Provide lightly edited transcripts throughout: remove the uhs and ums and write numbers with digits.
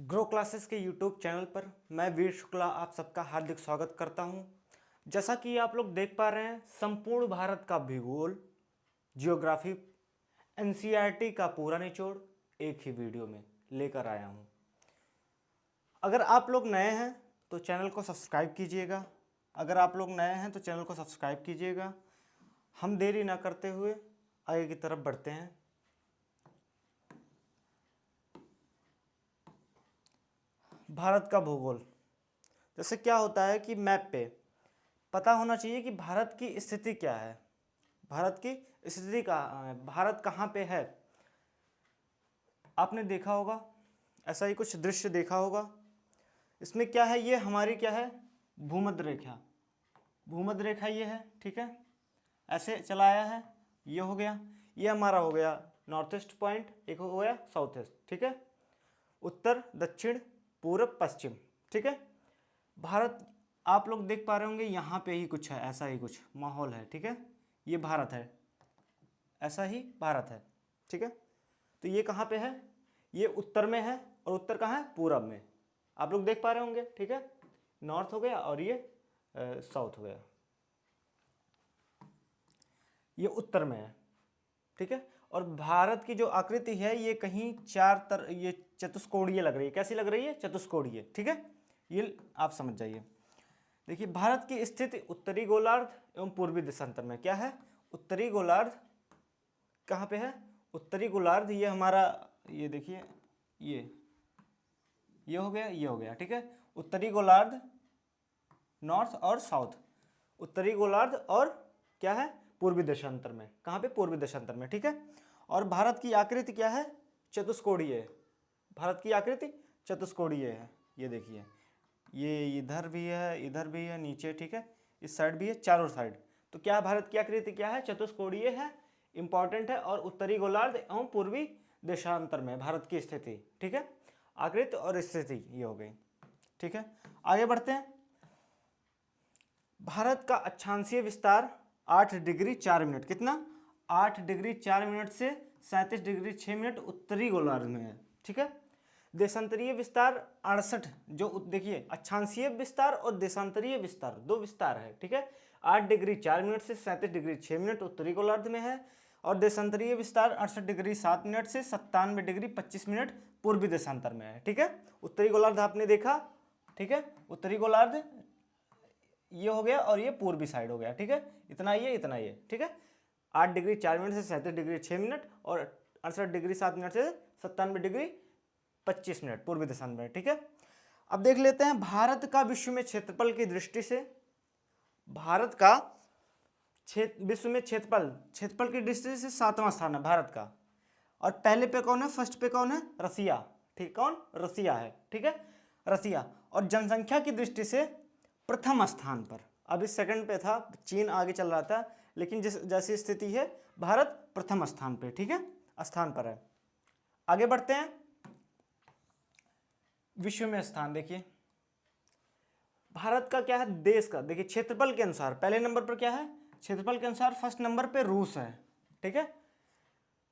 Grow classes के YouTube channel पर मैं वीर शुक्ला आप सबका हार्दिक स्वागत करता हूं। जैसा कि आप लोग देख पा रहे हैं, संपूर्ण भारत का भूगोल जियोग्राफी एनसीईआरटी का पूरा निचोड़ एक ही वीडियो में लेकर आया हूं। अगर आप लोग नए हैं तो चैनल को सब्सक्राइब कीजिएगा। हम देरी ना करते हुए आगे की तरफ बढ़ते हैं। भारत का भूगोल, जैसे क्या होता है कि मैप पे पता होना चाहिए कि भारत की स्थिति क्या है, भारत की स्थिति कहाँ है, भारत कहाँ पे है। आपने देखा होगा, ऐसा ही कुछ दृश्य देखा होगा। इसमें क्या है, ये हमारी क्या है, भूमध्य रेखा। भूमध्य रेखा ये है, ठीक है, ऐसे चला आया है, ये हो गया, ये हमारा हो गया नॉर्थ ईस्ट पॉइंट, एक हो गया साउथ ईस्ट, ठीक है, उत्तर दक्षिण पूरब पश्चिम, ठीक है। भारत आप लोग देख पा रहे होंगे, यहाँ पे ही कुछ है, ऐसा ही कुछ माहौल है, ठीक है, ये भारत है, ऐसा ही भारत है, ठीक है। तो ये कहाँ पे है, ये उत्तर में है, और उत्तर कहाँ है, पूरब में, आप लोग देख पा रहे होंगे, ठीक है। नॉर्थ हो गया और ये साउथ हो गया, ये उत्तर में है, ठीक है। और भारत की जो आकृति है ये कहीं ये चतुष्कोणीय लग रही है। कैसी लग रही है, चतुष्कोणीय, ठीक है, ये आप समझ जाइए। देखिए, भारत की स्थिति उत्तरी गोलार्ध एवं पूर्वी देशांतर में क्या है, उत्तरी गोलार्ध कहाँ पे है, उत्तरी गोलार्ध ये हमारा, ये देखिए, ये हो गया, ये हो गया, ठीक है। उत्तरी गोलार्ध नॉर्थ और साउथ, उत्तरी गोलार्ध और क्या है, पूर्वी देशांतर में, कहाँ पे, पूर्वी देशांतर में, ठीक है। और भारत की आकृति क्या है, चतुष्कोणीय है, भारत की आकृति चतुष्कोणीय है। ये देखिए, ये इधर भी है, इधर भी है, नीचे, ठीक है, इस साइड भी है, चारों साइड। तो क्या भारत की आकृति क्या है, चतुष्कोणीय है, इंपॉर्टेंट है, और उत्तरी गोलार्ध एवं पूर्वी देशांतर में भारत की स्थिति, ठीक है, आकृति और स्थिति ये हो गई, ठीक है। आगे बढ़ते हैं। भारत का अक्षांशीय विस्तार 8 डिग्री 4 मिनट, कितना, 8 डिग्री 4 मिनट से 37 डिग्री 6 मिनट उत्तरी गोलार्ध में है, ठीक है। देशांतरीय विस्तार 68, जो देखिए अक्षांशीय विस्तार और देशांतरीय विस्तार दो विस्तार है, ठीक है। 8 डिग्री 4 मिनट से 37 डिग्री 6 मिनट उत्तरी गोलार्ध में है, और देशांतरीय विस्तार 68 डिग्री 7 मिनट से 97 डिग्री 25 मिनट पूर्वी देशांतर में है, ठीक है। उत्तरी गोलार्ध आपने देखा, ठीक है, उत्तरी गोलार्ध ये हो गया और ये पूर्वी साइड हो गया, ठीक है, इतना ये, ठीक है। 8 डिग्री 4 मिनट से 37 डिग्री 6 मिनट और 68 डिग्री 7 मिनट से 97 डिग्री 25 मिनट पूर्वी देशांतर में, ठीक है। अब देख लेते हैं भारत का विश्व में क्षेत्रफल की दृष्टि से, भारत का विश्व में क्षेत्रफल की दृष्टि से 7वां स्थान है भारत का। और पहले पे कौन है, फर्स्ट पे कौन है, रसिया, ठीक, कौन, रसिया है, ठीक है, रसिया। और जनसंख्या की दृष्टि से प्रथम स्थान पर, अभी सेकंड पे था, चीन आगे चल रहा था, लेकिन जैसी स्थिति है भारत प्रथम स्थान पे, ठीक है, स्थान पर है। आगे बढ़ते हैं। विश्व में स्थान देखिए, भारत का क्या है, देश का देखिए, क्षेत्रफल के अनुसार पहले नंबर पर क्या है, क्षेत्रफल के अनुसार फर्स्ट नंबर पे रूस है, ठीक है,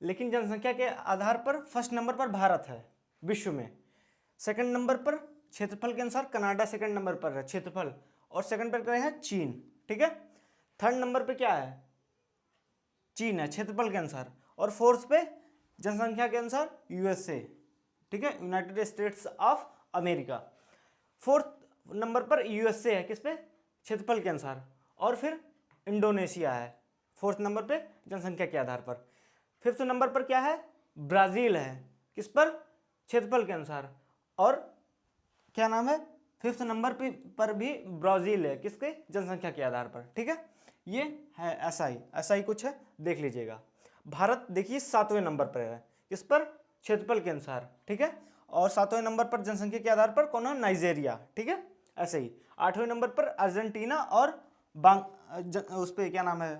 लेकिन जनसंख्या के आधार पर फर्स्ट नंबर पर भारत है विश्व में। सेकंड नंबर पर क्षेत्रफल के अनुसार कनाडा सेकंड नंबर पर है क्षेत्रफल, और सेकंड पर क्या है, चीन, ठीक है। थर्ड नंबर पे क्या है, चीन है क्षेत्रफल के अनुसार, और फोर्थ पे जनसंख्या के अनुसार यूएसए, ठीक है, United states of America. Fourth number पर यूएसए है, किस पे, क्षेत्रफल के अनुसार, और फिर इंडोनेशिया है फोर्थ नंबर पे जनसंख्या के आधार पर। फिफ्थ नंबर पर क्या है, ब्राजील है, किस पर, क्षेत्रफल के अनुसार, और क्या नाम है, फिफ्थ नंबर पर भी ब्राजील है, किसके, जनसंख्या के आधार पर, ठीक है। ये है ऐसा ही कुछ है, देख लीजिएगा। भारत देखिए 7वें नंबर पर है, किस पर, क्षेत्रफल के अनुसार, ठीक है, और 7वें नंबर पर जनसंख्या के आधार पर कौन है, नाइजेरिया, ठीक है, ऐसे ही। 8वें नंबर पर अर्जेंटीना और उस पर क्या नाम है,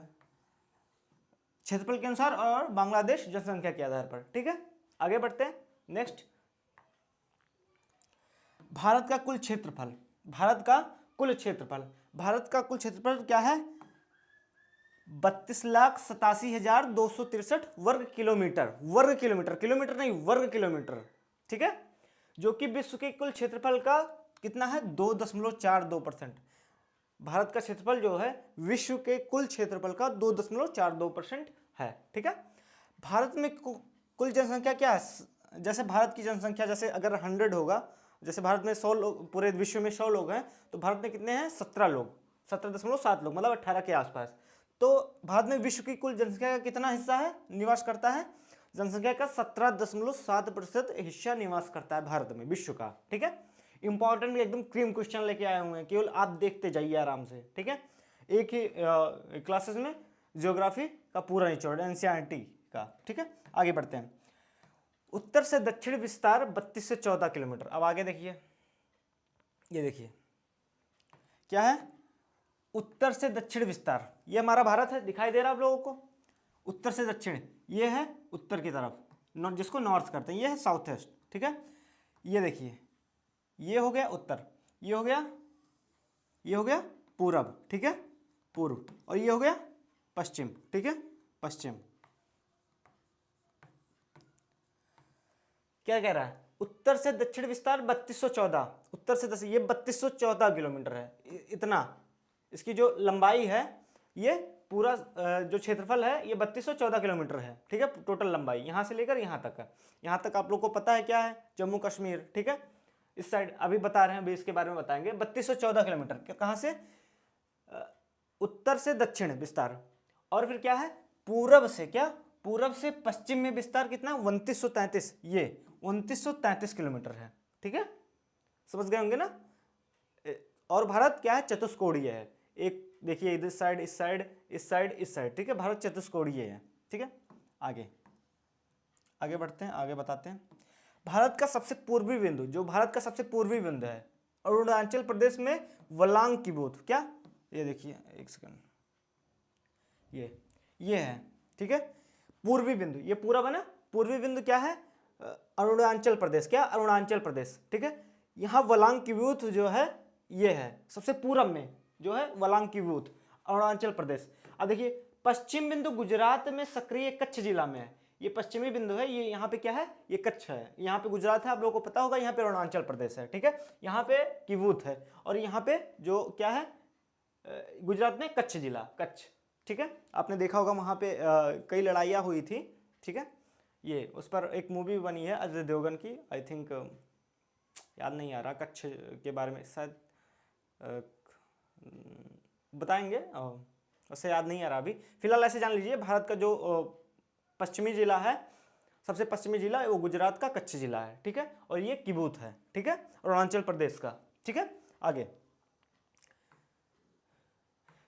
क्षेत्रफल के अनुसार, और बांग्लादेश जनसंख्या के आधार पर, ठीक है। आगे बढ़ते हैं। नेक्स्ट, भारत का कुल क्षेत्रफल, भारत का कुल क्षेत्रफल क्या है, 32,87,263 वर्ग किलोमीटर, किलोमीटर नहीं, वर्ग किलोमीटर, ठीक है। जो कि विश्व के कुल क्षेत्रफल का कितना है 2.42%। भारत का क्षेत्रफल जो है विश्व के कुल क्षेत्रफल का 2.42% है। ठीक है, भारत में कुल जनसंख्या क्या है, जैसे भारत की जनसंख्या जैसे अगर 100 होगा, जैसे भारत में 100 लोग, पूरे विश्व में 100 लोग हैं, तो भारत में कितने हैं 17 लोग, 17.7 लोग, मतलब 18 के आसपास। तो भारत में विश्व की कुल जनसंख्या का कितना हिस्सा है, निवास करता है, जनसंख्या का 17.7% हिस्सा निवास करता है भारत में, विश्व का। ठीक है, इंपॉर्टेंट एकदम क्रीम क्वेश्चन लेके आए हुए हैं, केवल आप देखते जाइए आराम से। ठीक है, एक ही क्लासेस में ज्योग्राफी का पूरा निचोड़, एनसीईआरटी का। ठीक है, आगे बढ़ते हैं। उत्तर से दक्षिण विस्तार 32 से 14 किलोमीटर। अब आगे देखिए, ये देखिए क्या है, उत्तर से दक्षिण विस्तार। ये हमारा भारत है, दिखाई दे रहा है आप लोगों को। उत्तर से दक्षिण ये है उत्तर की तरफ, जिसको नॉर्थ करते हैं, ये है साउथ ईस्ट। ठीक है, ये देखिए, ये हो गया उत्तर, ये हो गया पूरब। ठीक है, पूर्व, और ये हो गया पश्चिम। ठीक है, पश्चिम। क्या कह रहा है, उत्तर से दक्षिण विस्तार 3214, उत्तर से दक्षिण, ये 3214 किलोमीटर है, इतना इसकी जो लंबाई है, ये पूरा जो क्षेत्रफल है ये 3214 किलोमीटर है। ठीक है, टोटल लंबाई यहां से लेकर यहां तक है। यहां तक आप लोग को पता है क्या है, जम्मू कश्मीर। ठीक है, इस साइड अभी बता रहे हैं, अभी इसके बारे में बताएंगे। 3214 किलोमीटर कहां से, उत्तर से दक्षिण विस्तार, और फिर क्या है पूरब से, क्या पूरब से पश्चिम में विस्तार कितना 2933, ये 2933 किलोमीटर है। ठीक है, समझ गए होंगे ना। और भारत क्या है, चतुष्कोणीय है। एक देखिए इधर साइड, इस साइड, इस साइड, इस साइड। ठीक है, भारत चतुष्कोणीय है। ठीक है, आगे बढ़ते हैं, आगे बताते हैं। भारत का सबसे पूर्वी बिंदु, जो भारत का सबसे पूर्वी बिंदु है, अरुणाचल प्रदेश में वलांग की बूथ। क्या, ये देखिए एक सेकंड, ये है। ठीक है, पूर्वी बिंदु, ये पूरा बना। पूर्वी बिंदु क्या है, अरुणाचल प्रदेश। क्या, अरुणाचल प्रदेश। ठीक है, यहाँ वलांग की बूथ जो है ये है सबसे पूरब में, जो है वलांग की बूथ, अरुणाचल प्रदेश। अब देखिए पश्चिम बिंदु गुजरात में सक्रिय कच्छ जिला में है, ये पश्चिमी बिंदु है, ये यहाँ पे क्या है, ये कच्छ है। यहाँ पे गुजरात है, आप लोगों को पता होगा, यहाँ पे अरुणाचल प्रदेश है। ठीक है, यहाँ पे किवूत है, और यहाँ पे जो क्या है, गुजरात में कच्छ जिला, कच्छ। ठीक है, आपने देखा होगा वहाँ पे कई लड़ाइयाँ हुई थी। ठीक है, ये उस पर एक मूवी बनी है अजय देवगन की, आई थिंक, याद नहीं आ रहा, कच्छ के बारे में शायद बताएंगे, उससे याद नहीं आ रहा अभी। फिलहाल ऐसे जान लीजिए, भारत का जो पश्चिमी जिला है, सबसे पश्चिमी जिला है वो गुजरात का कच्छ जिला है। ठीक है, और ये किबूत है। ठीक है, अरुणाचल प्रदेश का। ठीक है, आगे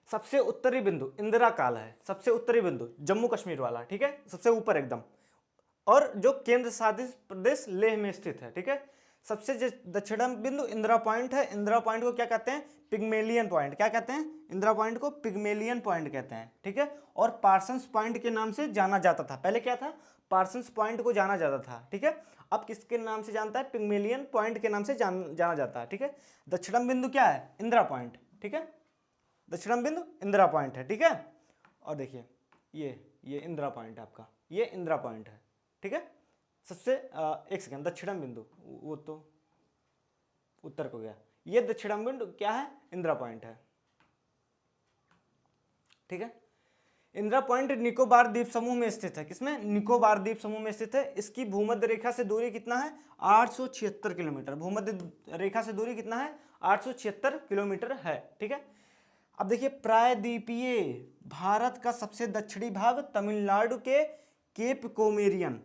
सबसे उत्तरी बिंदु इंदिरा काल है, सबसे उत्तरी बिंदु जम्मू कश्मीर वाला। ठीक है, सबसे ऊपर एकदम, और जो केंद्र शासित प्रदेश लेह में स्थित है। ठीक है, सबसे दक्षिणम बिंदु इंदिरा पॉइंट है। इंदिरा पॉइंट को क्या कहते हैं, पिग्मेलियन पॉइंट। क्या कहते हैं, इंदिरा पॉइंट को पिग्मेलियन पॉइंट कहते हैं। ठीक है, और पार्सन्स पॉइंट के नाम से जाना जाता था, पहले क्या था, पार्सन्स पॉइंट को जाना जाता था। ठीक है, अब किसके नाम से जानता है, पिग्मेलियन पॉइंट के नाम से जाना जाता है। ठीक है, दक्षिणम बिंदु क्या है, इंदिरा पॉइंट। ठीक है, दक्षिणम बिंदु इंदिरा पॉइंट है। ठीक है, और देखिए ये इंदिरा पॉइंट है आपका, ये इंदिरा पॉइंट है। ठीक है, सबसे एक सेकंड, दक्षिणम बिंदु वो तो उत्तर को गया, ये दक्षिणम बिंदु क्या है, इंदिरा पॉइंट है। ठीक है, इंदिरा पॉइंट निकोबार द्वीप समूह में स्थित है। किसमें, निकोबार द्वीप समूह में स्थित है। इसकी भूमध्य रेखा से दूरी कितना है, 876 किलोमीटर। भूमध्य रेखा से दूरी कितना है, 876 किलोमीटर है। ठीक है, अब देखिए प्रायद्वीपीय भारत का सबसे दक्षिणी भाग तमिलनाडु के केप कोमेरियन,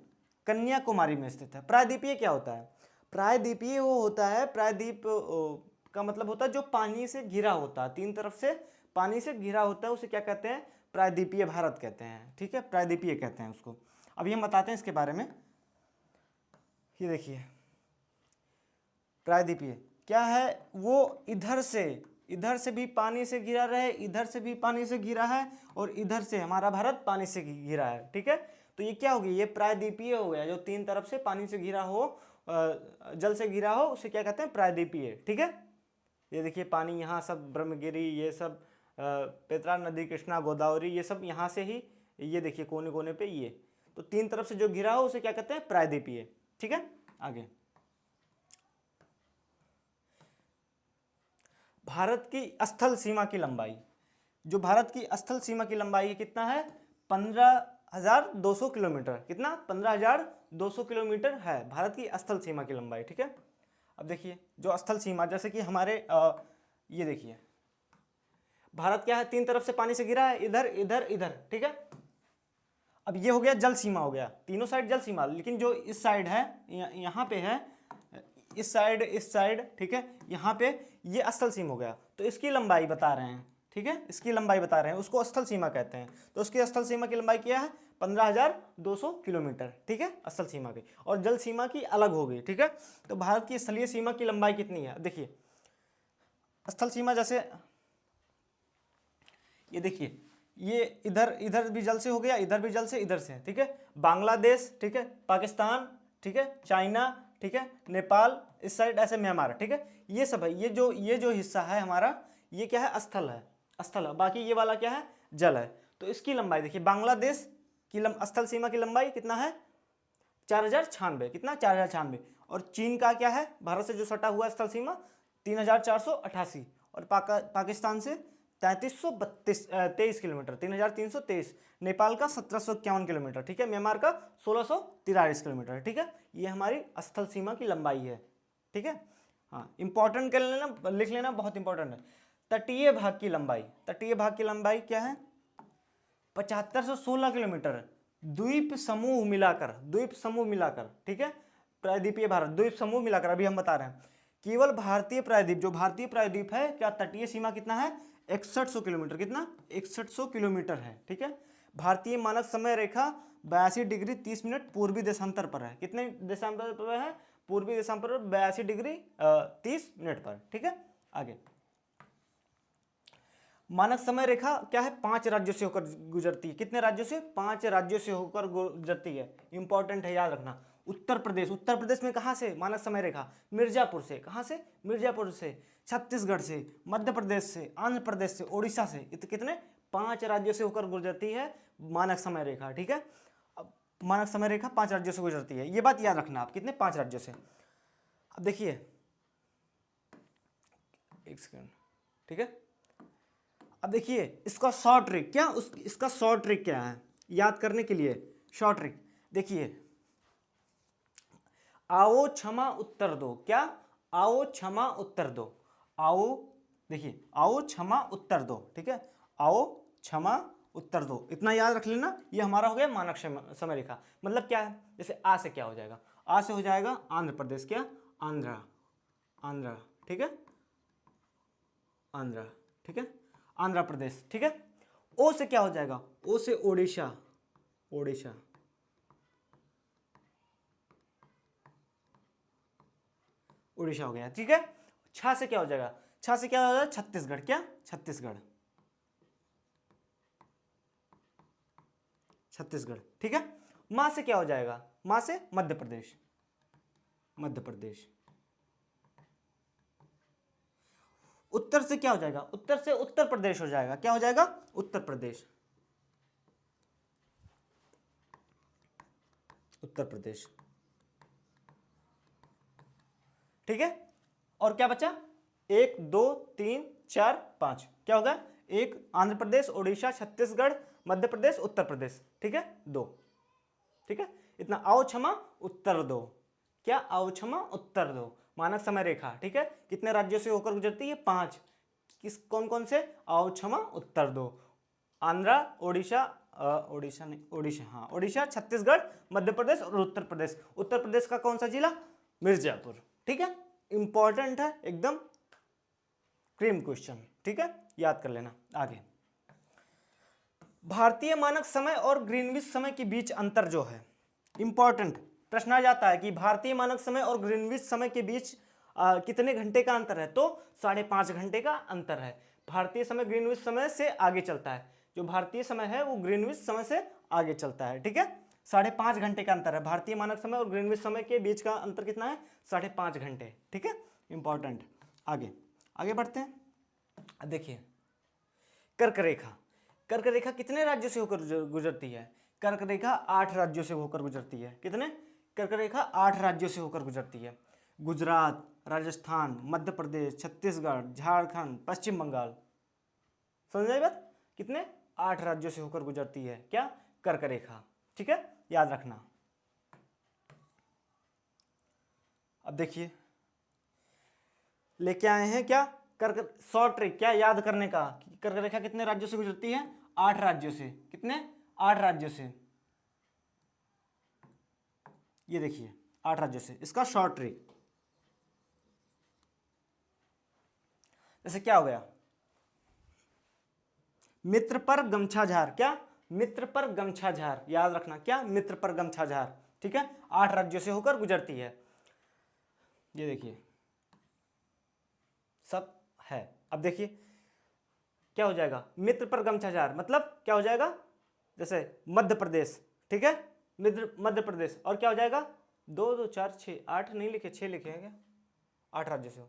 कन्याकुमारी में स्थित है। प्रायद्वीपीय क्या होता है, प्रायद्वीपीय वो होता है, प्रायद्वीप का मतलब होता है जो पानी से घिरा होता है, तीन तरफ से पानी से घिरा होता है, उसे क्या कहते हैं, प्रायद्वीपीय भारत कहते हैं। ठीक है, प्रायद्वीपीय कहते हैं उसको। अभी हम बताते हैं इसके बारे में। ये देखिए प्रायद्वीपीय क्या है, वो इधर से भी पानी से घिरा रहे, इधर से भी पानी से घिरा है, और इधर से हमारा भारत पानी से घिरा है। ठीक है, तो ये क्या होगी, ये प्रायद्वीपीय हो गया, जो तीन तरफ से पानी से घिरा हो, जल से घिरा हो, उसे क्या कहते हैं, प्रायद्वीपीय। ठीक है, ये देखिए पानी यहाँ सब ब्रह्मगिरी, ये सब पेत्रा नदी, कृष्णा, गोदावरी, ये सब यहाँ से ही, ये देखिए कोने कोने पे, ये तो तीन तरफ से जो घिरा हो उसे क्या कहते हैं, प्रायद्वीपीय। ठीक है, आगे भारत की स्थल सीमा की लंबाई, जो भारत की स्थल सीमा की लंबाई कितना है, 15,200 किलोमीटर। कितना? 15,200 किलोमीटर है भारत की स्थल सीमा की लंबाई। ठीक है, अब देखिए जो स्थल सीमा, जैसे कि हमारे ये देखिए भारत क्या है, तीन तरफ से पानी से घिरा है, इधर इधर इधर। ठीक है, अब ये हो गया जल सीमा, हो गया तीनों साइड जल सीमा, लेकिन जो इस साइड है, यहाँ पे है, इस साइड, ठीक है, यहाँ पे ये स्थल सीमा हो गया, तो इसकी लंबाई बता रहे हैं। ठीक है, इसकी लंबाई बता रहे हैं, उसको स्थल सीमा कहते हैं। तो उसकी स्थल सीमा की लंबाई क्या है, 15,200 किलोमीटर। ठीक है, स्थल सीमा की, और जल सीमा की अलग होगी। ठीक है, तो भारत की स्थलीय सीमा की लंबाई कितनी है, देखिए स्थल सीमा, जैसे ये देखिए, ये इधर इधर भी जल से हो गया, इधर भी जल से, इधर से। ठीक है, बांग्लादेश, ठीक है, पाकिस्तान, ठीक है, चाइना, ठीक है, नेपाल, इस साइड ऐसे म्यांमार। ठीक है, ये सब है, ये जो हिस्सा है हमारा, ये क्या है, स्थल है, स्थल है। बाकी ये वाला क्या है, जल है। तो इसकी लंबाई देखिए, बांग्लादेश की स्थल सीमा की लंबाई कितना है, 4,096। कितना? 4,096। और चीन का क्या है, भारत से जो सटा हुआ स्थल सीमा, 3,488। और पाकिस्तान से 3,323 किलोमीटर, 3,323। नेपाल का 1,751 किलोमीटर। ठीक है, म्यांमार का 1,643 किलोमीटर। ठीक है, ये हमारी स्थल सीमा की लंबाई है। ठीक है, हाँ, इंपॉर्टेंट कर लेना, लिख लेना, बहुत इंपॉर्टेंट है। तटीय भाग की लंबाई, तटीय भाग की लंबाई क्या है, 7,516 किलोमीटर। द्वीप समूह मिलाकर, ठीक है, प्रायद्वीपीय भारत, द्वीप समूह मिलाकर, अभी हम बता रहे हैं। केवल भारतीय प्रायद्वीप, जो भारतीय प्रायद्वीप है, क्या तटीय सीमा कितना है, 6100 किलोमीटर। कितना? 6100 किलोमीटर है। ठीक है, भारतीय मानक समय रेखा 82 डिग्री 30 मिनट पूर्वी देशांतर पर है। कितने देशांतर पर है, पूर्वी देशांतर पर 82 डिग्री 30 मिनट पर। ठीक है, आगे मानक समय रेखा क्या है, 5 राज्यों से होकर गुजरती है। कितने राज्यों से? 5 राज्यों से होकर गुजरती है। इंपॉर्टेंट है, याद रखना। उत्तर प्रदेश में कहाँ से मानक समय रेखा, मिर्जापुर से। कहाँ से? मिर्जापुर से। छत्तीसगढ़ से, मध्य प्रदेश से, आंध्र प्रदेश से, ओडिशा से। कितने? 5 राज्यों से होकर गुजरती है मानक समय रेखा। ठीक है, अब मानक समय रेखा 5 राज्यों से गुजरती है, ये बात याद रखना आप। कितने? 5 राज्यों से। अब देखिए, एक सेकंड, ठीक है, अब देखिए इसका शॉर्ट ट्रिक क्या, इसका शॉर्ट ट्रिक क्या है याद करने के लिए, शॉर्ट ट्रिक देखिए, आओ क्षमा उत्तर दो। क्या? आओ क्षमा उत्तर दो। आओ, देखिए, आओ क्षमा उत्तर दो। ठीक है, आओ क्षमा उत्तर दो, इतना याद रख लेना। ये हमारा हो गया मानक समय रेखा। मतलब क्या है, जैसे आ से क्या हो जाएगा, आ से हो जाएगा आंध्र प्रदेश। क्या? आंध्रा, आंध्रा। ठीक है, आंध्रा। ठीक है, आंध्र प्रदेश। ठीक है, ओ से क्या हो जाएगा, ओ से ओडिशा, ओडिशा। उड़ीसा हो गया। ठीक है, छा से क्या हो जाएगा, छा से क्या हो जाएगा, छत्तीसगढ़। क्या? छत्तीसगढ़, छत्तीसगढ़। ठीक है, मां से क्या हो जाएगा, मां से मध्य प्रदेश, मध्य प्रदेश। उत्तर से क्या हो जाएगा, उत्तर से उत्तर प्रदेश हो जाएगा। क्या हो जाएगा, उत्तर प्रदेश, उत्तर प्रदेश। ठीक है, और क्या बचा, 1 2 3 4 5, क्या होगा, 1 आंध्र प्रदेश, ओडिशा, छत्तीसगढ़, मध्य प्रदेश, उत्तर प्रदेश। ठीक है, 2। ठीक है, इतना। आओ क्षमा उत्तर दो। क्या? आओ क्षमा उत्तर दो, मानक समय रेखा। ठीक है, कितने राज्यों से होकर गुजरती है, 5। किस, कौन कौन से? आओ क्षमा उत्तर दो, आंध्रा, ओडिशा, ओडिशा नहीं, ओडिशा, हाँ, ओडिशा, छत्तीसगढ़, मध्य प्रदेश और उत्तर प्रदेश। उत्तर प्रदेश का कौन सा जिला? मिर्जापुर। ठीक है, इंपॉर्टेंट है एकदम, क्रीम क्वेश्चन। ठीक है, याद कर लेना। आगे, भारतीय मानक समय और ग्रीनविच समय के बीच अंतर जो है, इंपॉर्टेंट प्रश्न आ जाता है कि भारतीय मानक समय और ग्रीनविच समय के बीच कितने घंटे का अंतर है, तो 5.5 घंटे का अंतर है। भारतीय समय ग्रीनविच समय से आगे चलता है, जो भारतीय समय है वो ग्रीनविच समय से आगे चलता है। ठीक है, 5.5 घंटे का अंतर है। भारतीय मानक समय और ग्रीनविच समय के बीच का अंतर कितना है, 5.5 घंटे। ठीक है, इंपॉर्टेंट। आगे आगे बढ़ते हैं। देखिए, कर्क रेखा, कर्क रेखा कितने राज्यों से होकर गुजरती है, कर्क रेखा 8 राज्यों से होकर गुजरती है। कितने? कर्क रेखा 8 राज्यों से होकर गुजरती है। गुजरात, राजस्थान, मध्य प्रदेश, छत्तीसगढ़, झारखंड, पश्चिम बंगाल। समझ आई बात? कितने? 8 राज्यों से होकर गुजरती है क्या? कर्क रेखा। ठीक है, याद रखना। अब देखिए लेके आए हैं क्या कर्क, शॉर्ट ट्रिक क्या याद करने का। कर्क रेखा कितने राज्यों से गुजरती है? 8 राज्यों से। कितने? 8 राज्यों से। ये देखिए 8 राज्यों से, इसका शॉर्ट ट्रिक। जैसे क्या हो गया? मित्र पर गमछा झार। क्या? मित्र पर गमछा झार, याद रखना। क्या? मित्र पर गमछा झार। ठीक है, 8 राज्यों से होकर गुजरती है। ये देखिए सब है। अब देखिए क्या हो जाएगा? मित्र पर गमछा झार मतलब क्या हो जाएगा? जैसे मध्य प्रदेश। ठीक है, मध्य प्रदेश। और क्या हो जाएगा? 2 2 4 6 8 नहीं लिखे, 6 लिखे हैं क्या? 8 राज्यों से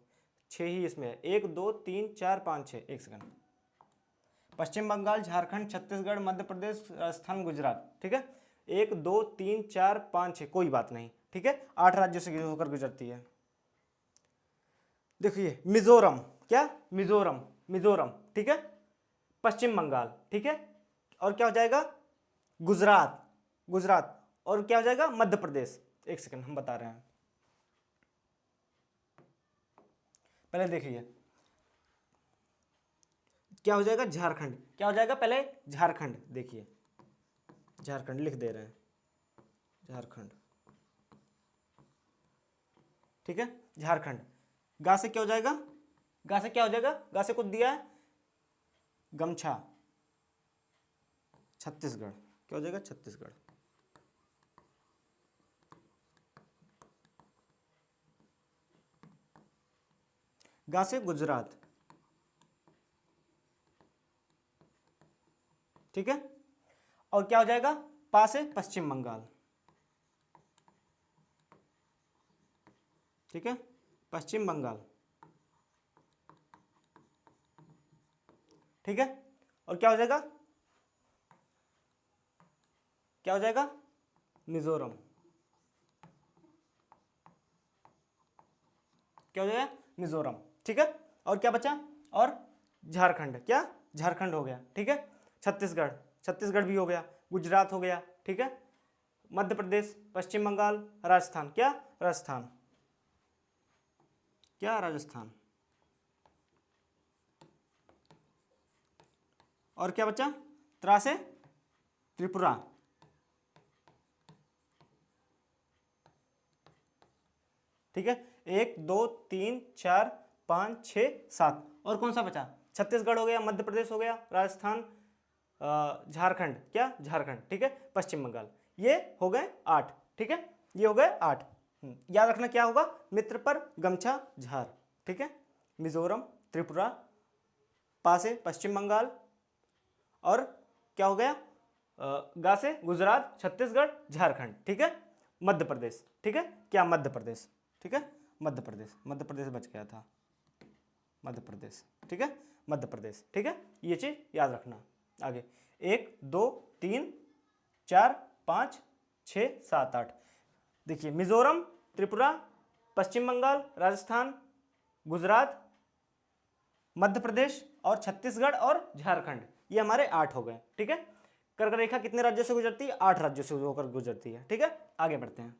6 ही इसमें है। 1 2 3 4 5 6। एक सेकंड। पश्चिम बंगाल, झारखंड, छत्तीसगढ़, मध्य प्रदेश, राजस्थान, गुजरात। ठीक है, 1 2 3 4 5 6, कोई बात नहीं। ठीक है, 8 राज्यों से होकर गुजरती है। देखिए मिजोरम। क्या? मिजोरम, मिजोरम। ठीक है, पश्चिम बंगाल। ठीक है, और क्या हो जाएगा? गुजरात, गुजरात। और क्या हो जाएगा? मध्य प्रदेश। एक सेकंड, हम बता रहे हैं। पहले देखिए क्या हो जाएगा? झारखंड। क्या हो जाएगा? पहले झारखंड देखिए, झारखंड लिख दे रहे हैं, झारखंड। ठीक है, झारखंड। गा से क्या हो जाएगा? गा से क्या हो जाएगा? गा से कुछ दिया है, गमछा, छत्तीसगढ़। क्या हो जाएगा? छत्तीसगढ़। गा से गुजरात। ठीक है, और क्या हो जाएगा? पा से पश्चिम बंगाल। ठीक है, पश्चिम बंगाल। ठीक है, और क्या हो जाएगा? क्या हो जाएगा? मिजोरम। क्या हो जाएगा? मिजोरम। ठीक है, और क्या बचा? और झारखंड। क्या? झारखंड हो गया। ठीक है, छत्तीसगढ़, छत्तीसगढ़ भी हो गया। गुजरात हो गया। ठीक है, मध्य प्रदेश, पश्चिम बंगाल, राजस्थान। क्या? राजस्थान। क्या? राजस्थान। और क्या बचा? त्रा से त्रिपुरा। ठीक है, 1 2 3 4 5 6 7। और कौन सा बचा? छत्तीसगढ़ हो गया, मध्य प्रदेश हो गया, राजस्थान, झारखंड। क्या? झारखंड। ठीक है, पश्चिम बंगाल। ये हो गए 8। ठीक है, ये हो गए 8। याद रखना क्या होगा? मित्र पर गमछा झार। ठीक है, मिजोरम, त्रिपुरा, पा से पश्चिम बंगाल, और क्या हो गया? गा से गुजरात, छत्तीसगढ़, झारखंड। ठीक है, मध्य प्रदेश। ठीक है, क्या? मध्य प्रदेश। ठीक है, मध्य प्रदेश, मध्य प्रदेश बच गया था, मध्य प्रदेश। ठीक है, मध्य प्रदेश। ठीक है, ये चीज याद रखना। आगे 1 2 3 4 5 6 7 8। देखिए मिजोरम, त्रिपुरा, पश्चिम बंगाल, राजस्थान, गुजरात, मध्य प्रदेश और छत्तीसगढ़ और झारखंड, ये हमारे 8 हो गए। ठीक है, कर्क रेखा कितने राज्यों से गुजरती है? 8 राज्यों से होकर गुजरती है। ठीक है, आगे बढ़ते हैं।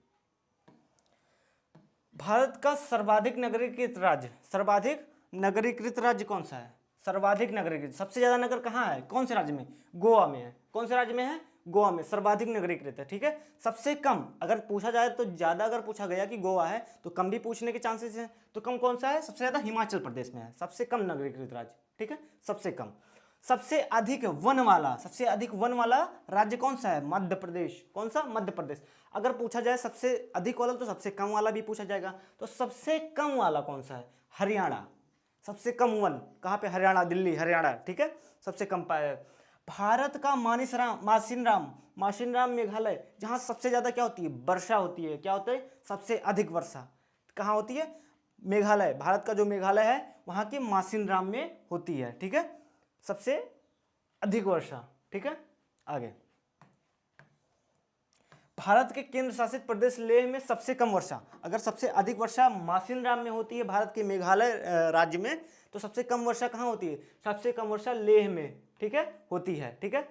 भारत का सर्वाधिक नगरीकृत राज्य, सर्वाधिक नगरीकृत राज्य कौन सा है? सर्वाधिक नगरीकृत, सबसे ज्यादा नगर कहाँ है? कौन से राज्य में? गोवा में है। कौन से राज्य में है? गोवा में सर्वाधिक नगरीकृत है। ठीक है, सबसे कम अगर पूछा जाए तो ज्यादा, अगर पूछा गया कि गोवा है तो कम भी पूछने के चांसेस हैं। तो कम कौन सा है? सबसे ज्यादा हिमाचल प्रदेश में है, सबसे कम नगरीकृत राज्य। ठीक है, सबसे कम। सबसे अधिक वन वाला, सबसे अधिक वन वाला राज्य कौन सा है? मध्य प्रदेश। कौन सा? मध्य प्रदेश। अगर पूछा जाए सबसे अधिक वाला तो सबसे कम वाला भी पूछा जाएगा। तो सबसे कम वाला कौन सा है? हरियाणा। सबसे कम वन कहाँ पे? हरियाणा, दिल्ली, हरियाणा। ठीक है, सबसे कम पाया। भारत का मासिनराम मेघालय, जहां सबसे ज्यादा क्या होती है? वर्षा होती है। क्या होता है? सबसे अधिक वर्षा कहाँ होती है? मेघालय। भारत का जो मेघालय है वहां के मासिनराम में होती है। ठीक है, सबसे अधिक वर्षा। ठीक है, आगे भारत के केंद्र शासित प्रदेश लेह में सबसे कम वर्षा, अगर सबसे अधिक वर्षा मासिनराम में होती है भारत के मेघालय राज्य में, तो सबसे कम वर्षा कहाँ होती है? सबसे कम वर्षा लेह में, ठीक है, होती है, ठीक है।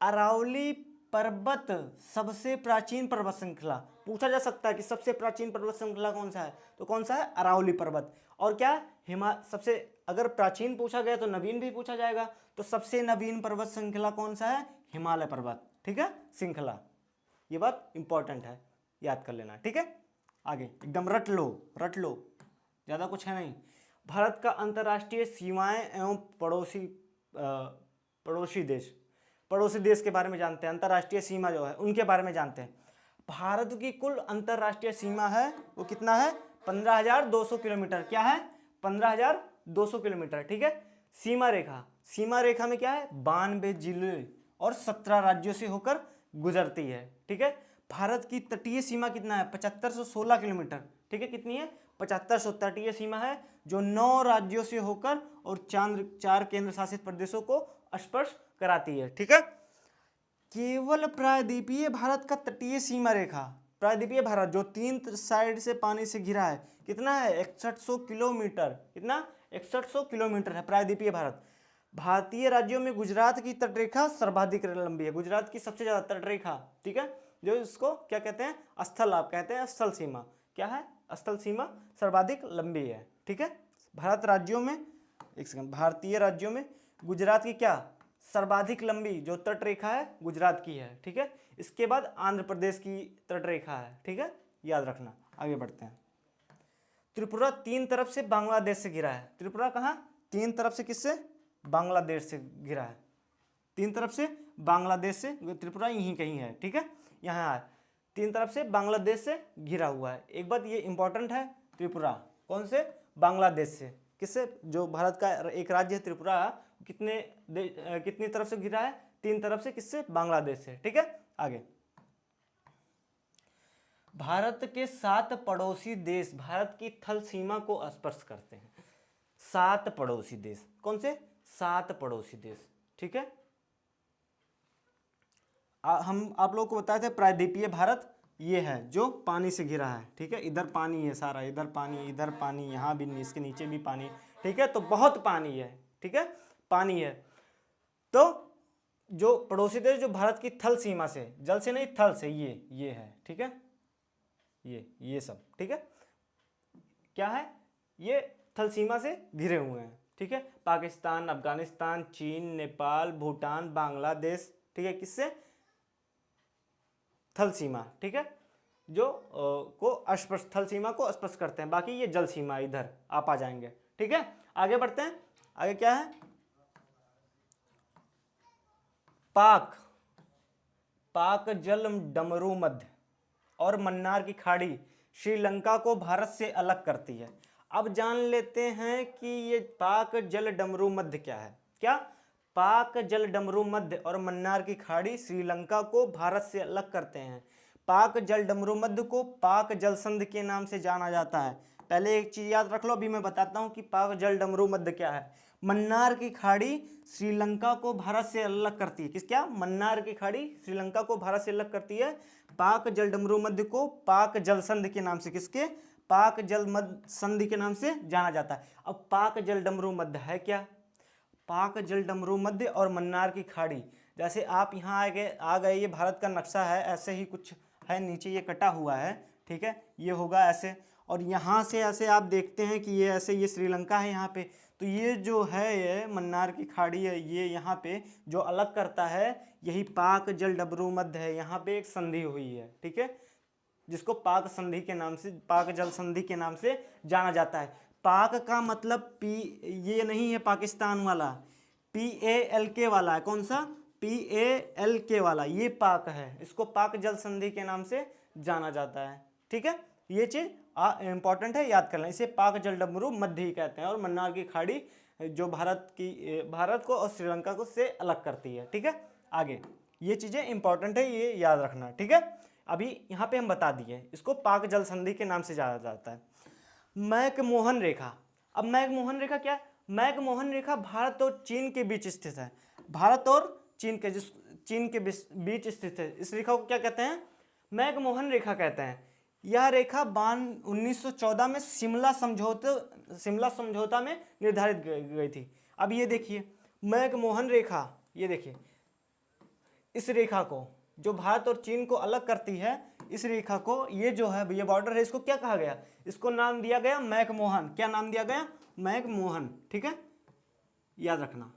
अरावली पर्वत सबसे प्राचीन पर्वत श्रृंखला, पूछा जा सकता है कि सबसे प्राचीन पर्वत श्रृंखला कौन सा है, तो कौन सा है? अरावली पर्वत। और क्या सबसे, अगर प्राचीन पूछा गया तो नवीन भी पूछा जाएगा, तो सबसे नवीन पर्वत श्रृंखला कौन सा है? हिमालय पर्वत, ठीक है, श्रृंखला। ये बात इंपॉर्टेंट है, याद कर लेना, ठीक है। आगे एकदम रट लो, रट लो, ज़्यादा कुछ है नहीं। भारत का अंतर्राष्ट्रीय सीमाएं एवं पड़ोसी देश के बारे में जानते हैं। अंतर्राष्ट्रीय सीमा जो है उनके बारे में जानते हैं। भारत की कुल अंतर्राष्ट्रीय सीमा है वो कितना है? 15,200 किलोमीटर। क्या है? 15,200 किलोमीटर, ठीक है। सीमा रेखा में क्या है? 92 जिले और 17 राज्यों से होकर गुजरती है, ठीक है। भारत की तटीय सीमा कितना है? 7516 किलोमीटर, ठीक है। कितनी है? 7500 तटीय सीमा है, जो 9 राज्यों से होकर और 4 केंद्र शासित प्रदेशों को स्पर्श कराती है, ठीक है। केवल प्रायद्वीपीय भारत का तटीय सीमा रेखा, प्रायद्वीपीय भारत जो 3 साइड से पानी से घिरा है, कितना है? 6100 किलोमीटर। कितना? 6100 किलोमीटर है प्रायद्वीपीय भारत। भारतीय राज्यों में गुजरात की तटरेखा सर्वाधिक लंबी है, गुजरात की सबसे ज्यादा तटरेखा, ठीक है, जो इसको क्या कहते हैं? स्थल, आप कहते हैं स्थल सीमा। क्या है? स्थल सीमा सर्वाधिक लंबी है, ठीक है। भारतीय राज्यों में गुजरात की क्या सर्वाधिक लंबी जो तटरेखा है गुजरात की है, ठीक है। इसके बाद आंध्र प्रदेश की तटरेखा है, ठीक है, याद रखना। आगे बढ़ते हैं। त्रिपुरा 3 तरफ से बांग्लादेश से घिरा है। त्रिपुरा कहाँ? 3 तरफ से किससे? बांग्लादेश से घिरा है। 3 तरफ से बांग्लादेश से, त्रिपुरा यहीं कहीं है, ठीक है, यहाँ है। 3 तरफ से बांग्लादेश से घिरा हुआ है। एक बात ये इंपॉर्टेंट है, त्रिपुरा कौन से? बांग्लादेश से। किससे? जो भारत का एक राज्य है त्रिपुरा, कितनी तरफ से घिरा है? 3 तरफ से। किससे? बांग्लादेश से, ठीक है। आगे, भारत के 7 पड़ोसी देश भारत की थल सीमा को स्पर्श करते हैं। 7 पड़ोसी देश, कौन से? 7 पड़ोसी देश, ठीक है। हम आप लोगों को बताए थे प्रायद्वीपीय भारत ये है जो पानी से घिरा है, ठीक है। इधर पानी है सारा, इधर पानी, यहाँ भी, इसके नीचे भी पानी, ठीक है। तो बहुत पानी है, ठीक है, पानी है। तो जो पड़ोसी देश जो भारत की थल सीमा से, जल से नहीं थल से, ये है, ठीक है, ये सब, ठीक है, क्या है? ये थल सीमा से घिरे हुए हैं, ठीक है। पाकिस्तान, अफगानिस्तान, चीन, नेपाल, भूटान, बांग्लादेश, ठीक है, किससे? थल सीमा, ठीक है, जो थल सीमा को स्पर्श करते हैं। बाकी ये जल सीमा इधर आप आ जाएंगे, ठीक है। आगे बढ़ते हैं। आगे क्या है? पाक जल डमरू मध्य और मन्नार की खाड़ी श्रीलंका को भारत से अलग करती है। अब जान लेते हैं कि ये पाक जल डमरू मध्य क्या है। क्या? पाक जल डमरू मध्य और मन्नार की खाड़ी श्रीलंका को भारत से अलग करते हैं। पाक जल डमरू मध्य को पाक जल संधि के नाम से जाना जाता है। पहले एक चीज याद रख लो, अभी मैं बताता हूं कि पाक जल डमरू मध्य क्या है। मन्नार की खाड़ी श्रीलंका को भारत से अलग करती है। क्या? मन्नार की खाड़ी श्रीलंका को भारत से अलग करती है। पाक जल डमरू मध्य को पाक जल संधि के नाम से, किसके? पाक जल संधि के नाम से जाना जाता है। अब पाक जल डमरू मध्य है क्या? पाक जल डमरू मध्य और मन्नार की खाड़ी, जैसे आप यहाँ आ गए, ये भारत का नक्शा है, ऐसे ही कुछ है, नीचे ये कटा हुआ है, ठीक है, ये होगा ऐसे, और यहाँ से ऐसे आप देखते हैं कि ये ऐसे, ये श्रीलंका है यहाँ पे, तो ये जो है ये मन्नार की खाड़ी है, ये यहाँ पे जो अलग करता है यही पाक जल डमरू मध्य है। यहाँ पे एक संधि हुई है, ठीक है, जिसको पाक संधि के नाम से, पाक जल संधि के नाम से जाना जाता है। पाक का मतलब ये नहीं है पाकिस्तान वाला, PALK वाला है। कौन सा? PALK वाला, ये पाक है, इसको पाक जल संधि के नाम से जाना जाता है, ठीक है। ये चीज इंपॉर्टेंट है, याद कर लें। इसे पाक जल डमरू मध्य ही कहते हैं। और मन्नार की खाड़ी जो भारत को और श्रीलंका को से अलग करती है, ठीक है। आगे ये चीजें इंपॉर्टेंट है, ये याद रखना, ठीक है। अभी यहाँ पे हम बता दिए, इसको पाक जल संधि के नाम से जाना जाता है। मैकमोहन रेखा। अब मैकमोहन रेखा क्या है? मैकमोहन रेखा भारत और चीन के बीच स्थित है। भारत और चीन के बीच स्थित है। इस रेखा को क्या कहते हैं? मैकमोहन रेखा कहते हैं। यह रेखा बान 1914 में शिमला समझौता में निर्धारित गई थी। अब ये देखिए मैकमोहन रेखा, ये देखिए इस रेखा को जो भारत और चीन को अलग करती है, इस रेखा को, ये जो है ये बॉर्डर है, इसको क्या कहा गया? इसको नाम दिया गया मैकमोहन। क्या नाम दिया गया? मैकमोहन। ठीक है, याद रखना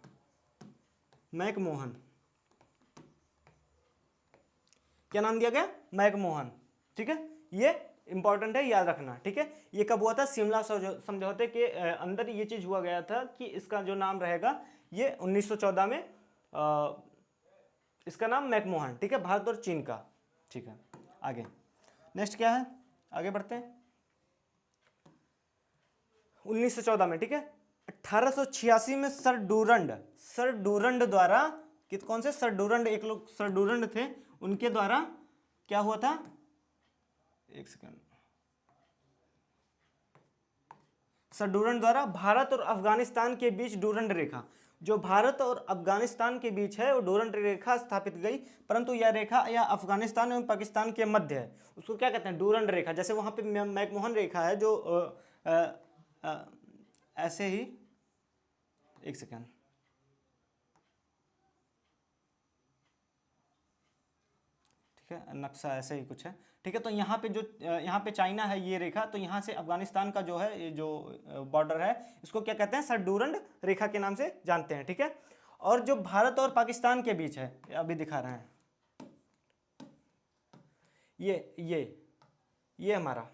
मैकमोहन। क्या नाम दिया गया? मैकमोहन। ठीक है, ये इंपॉर्टेंट है, याद रखना। ठीक है, ये कब हुआ था? शिमला समझौते के अंदर ये चीज हुआ गया था कि इसका जो नाम रहेगा ये 1914 में इसका नाम मैकमोहन। ठीक है, भारत और चीन का। ठीक है, आगे नेक्स्ट क्या है, आगे बढ़ते हैं। 1914 में, ठीक है, 1886 में सर डूरंड द्वारा, कौन से? सर डूरंड, एक लोग सर डूरंड थे, उनके द्वारा क्या हुआ था? एक सेकंड। सर डूरंड द्वारा भारत और अफगानिस्तान के बीच डूरंड रेखा, जो भारत और अफगानिस्तान के बीच है वो डूरंड रेखा स्थापित गई, परंतु यह रेखा या अफगानिस्तान एवं पाकिस्तान के मध्य है, उसको क्या कहते हैं? डूरंड रेखा। जैसे वहां पे मैकमोहन रेखा है जो ऐसे ही, एक सेकंड, ठीक है, नक्शा ऐसे ही कुछ है। ठीक है, तो यहाँ पे जो यहाँ पे चाइना है ये रेखा, तो यहाँ से अफगानिस्तान का जो है ये जो बॉर्डर है इसको क्या कहते हैं? सर डूरंड रेखा के नाम से जानते हैं। ठीक है, और जो भारत और पाकिस्तान के बीच है, अभी दिखा रहे हैं, ये हमारा,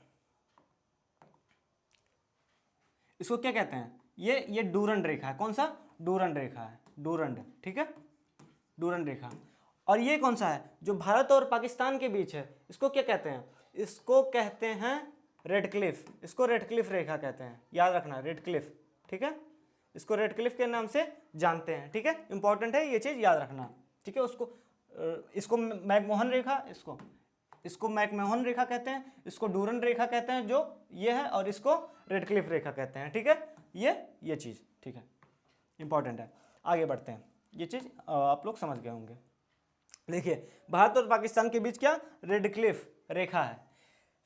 इसको क्या कहते हैं? ये डूरंड रेखा है। कौन सा? डूरंड रेखा है, डूरंड। ठीक है, डूरंड रेखा। और ये कौन सा है? जो भारत और पाकिस्तान के बीच है, इसको क्या कहते हैं? इसको कहते हैं रेडक्लिफ। इसको रेडक्लिफ रेखा कहते हैं, याद रखना, रेडक्लिफ। ठीक है, इसको रेडक्लिफ के नाम से जानते हैं। ठीक है, इंपॉर्टेंट है ये चीज, याद रखना। ठीक है, इसको मैकमोहन रेखा, इसको मैकमोहन रेखा कहते हैं, इसको डूरंड रेखा कहते हैं जो ये है, और इसको रेडक्लिफ रेखा कहते हैं। ठीक है, ये चीज, ठीक है, इंपॉर्टेंट है। आगे बढ़ते हैं, ये चीज आप लोग समझ गए होंगे। देखिए, भारत और पाकिस्तान के बीच क्या? रेडक्लिफ रेखा है।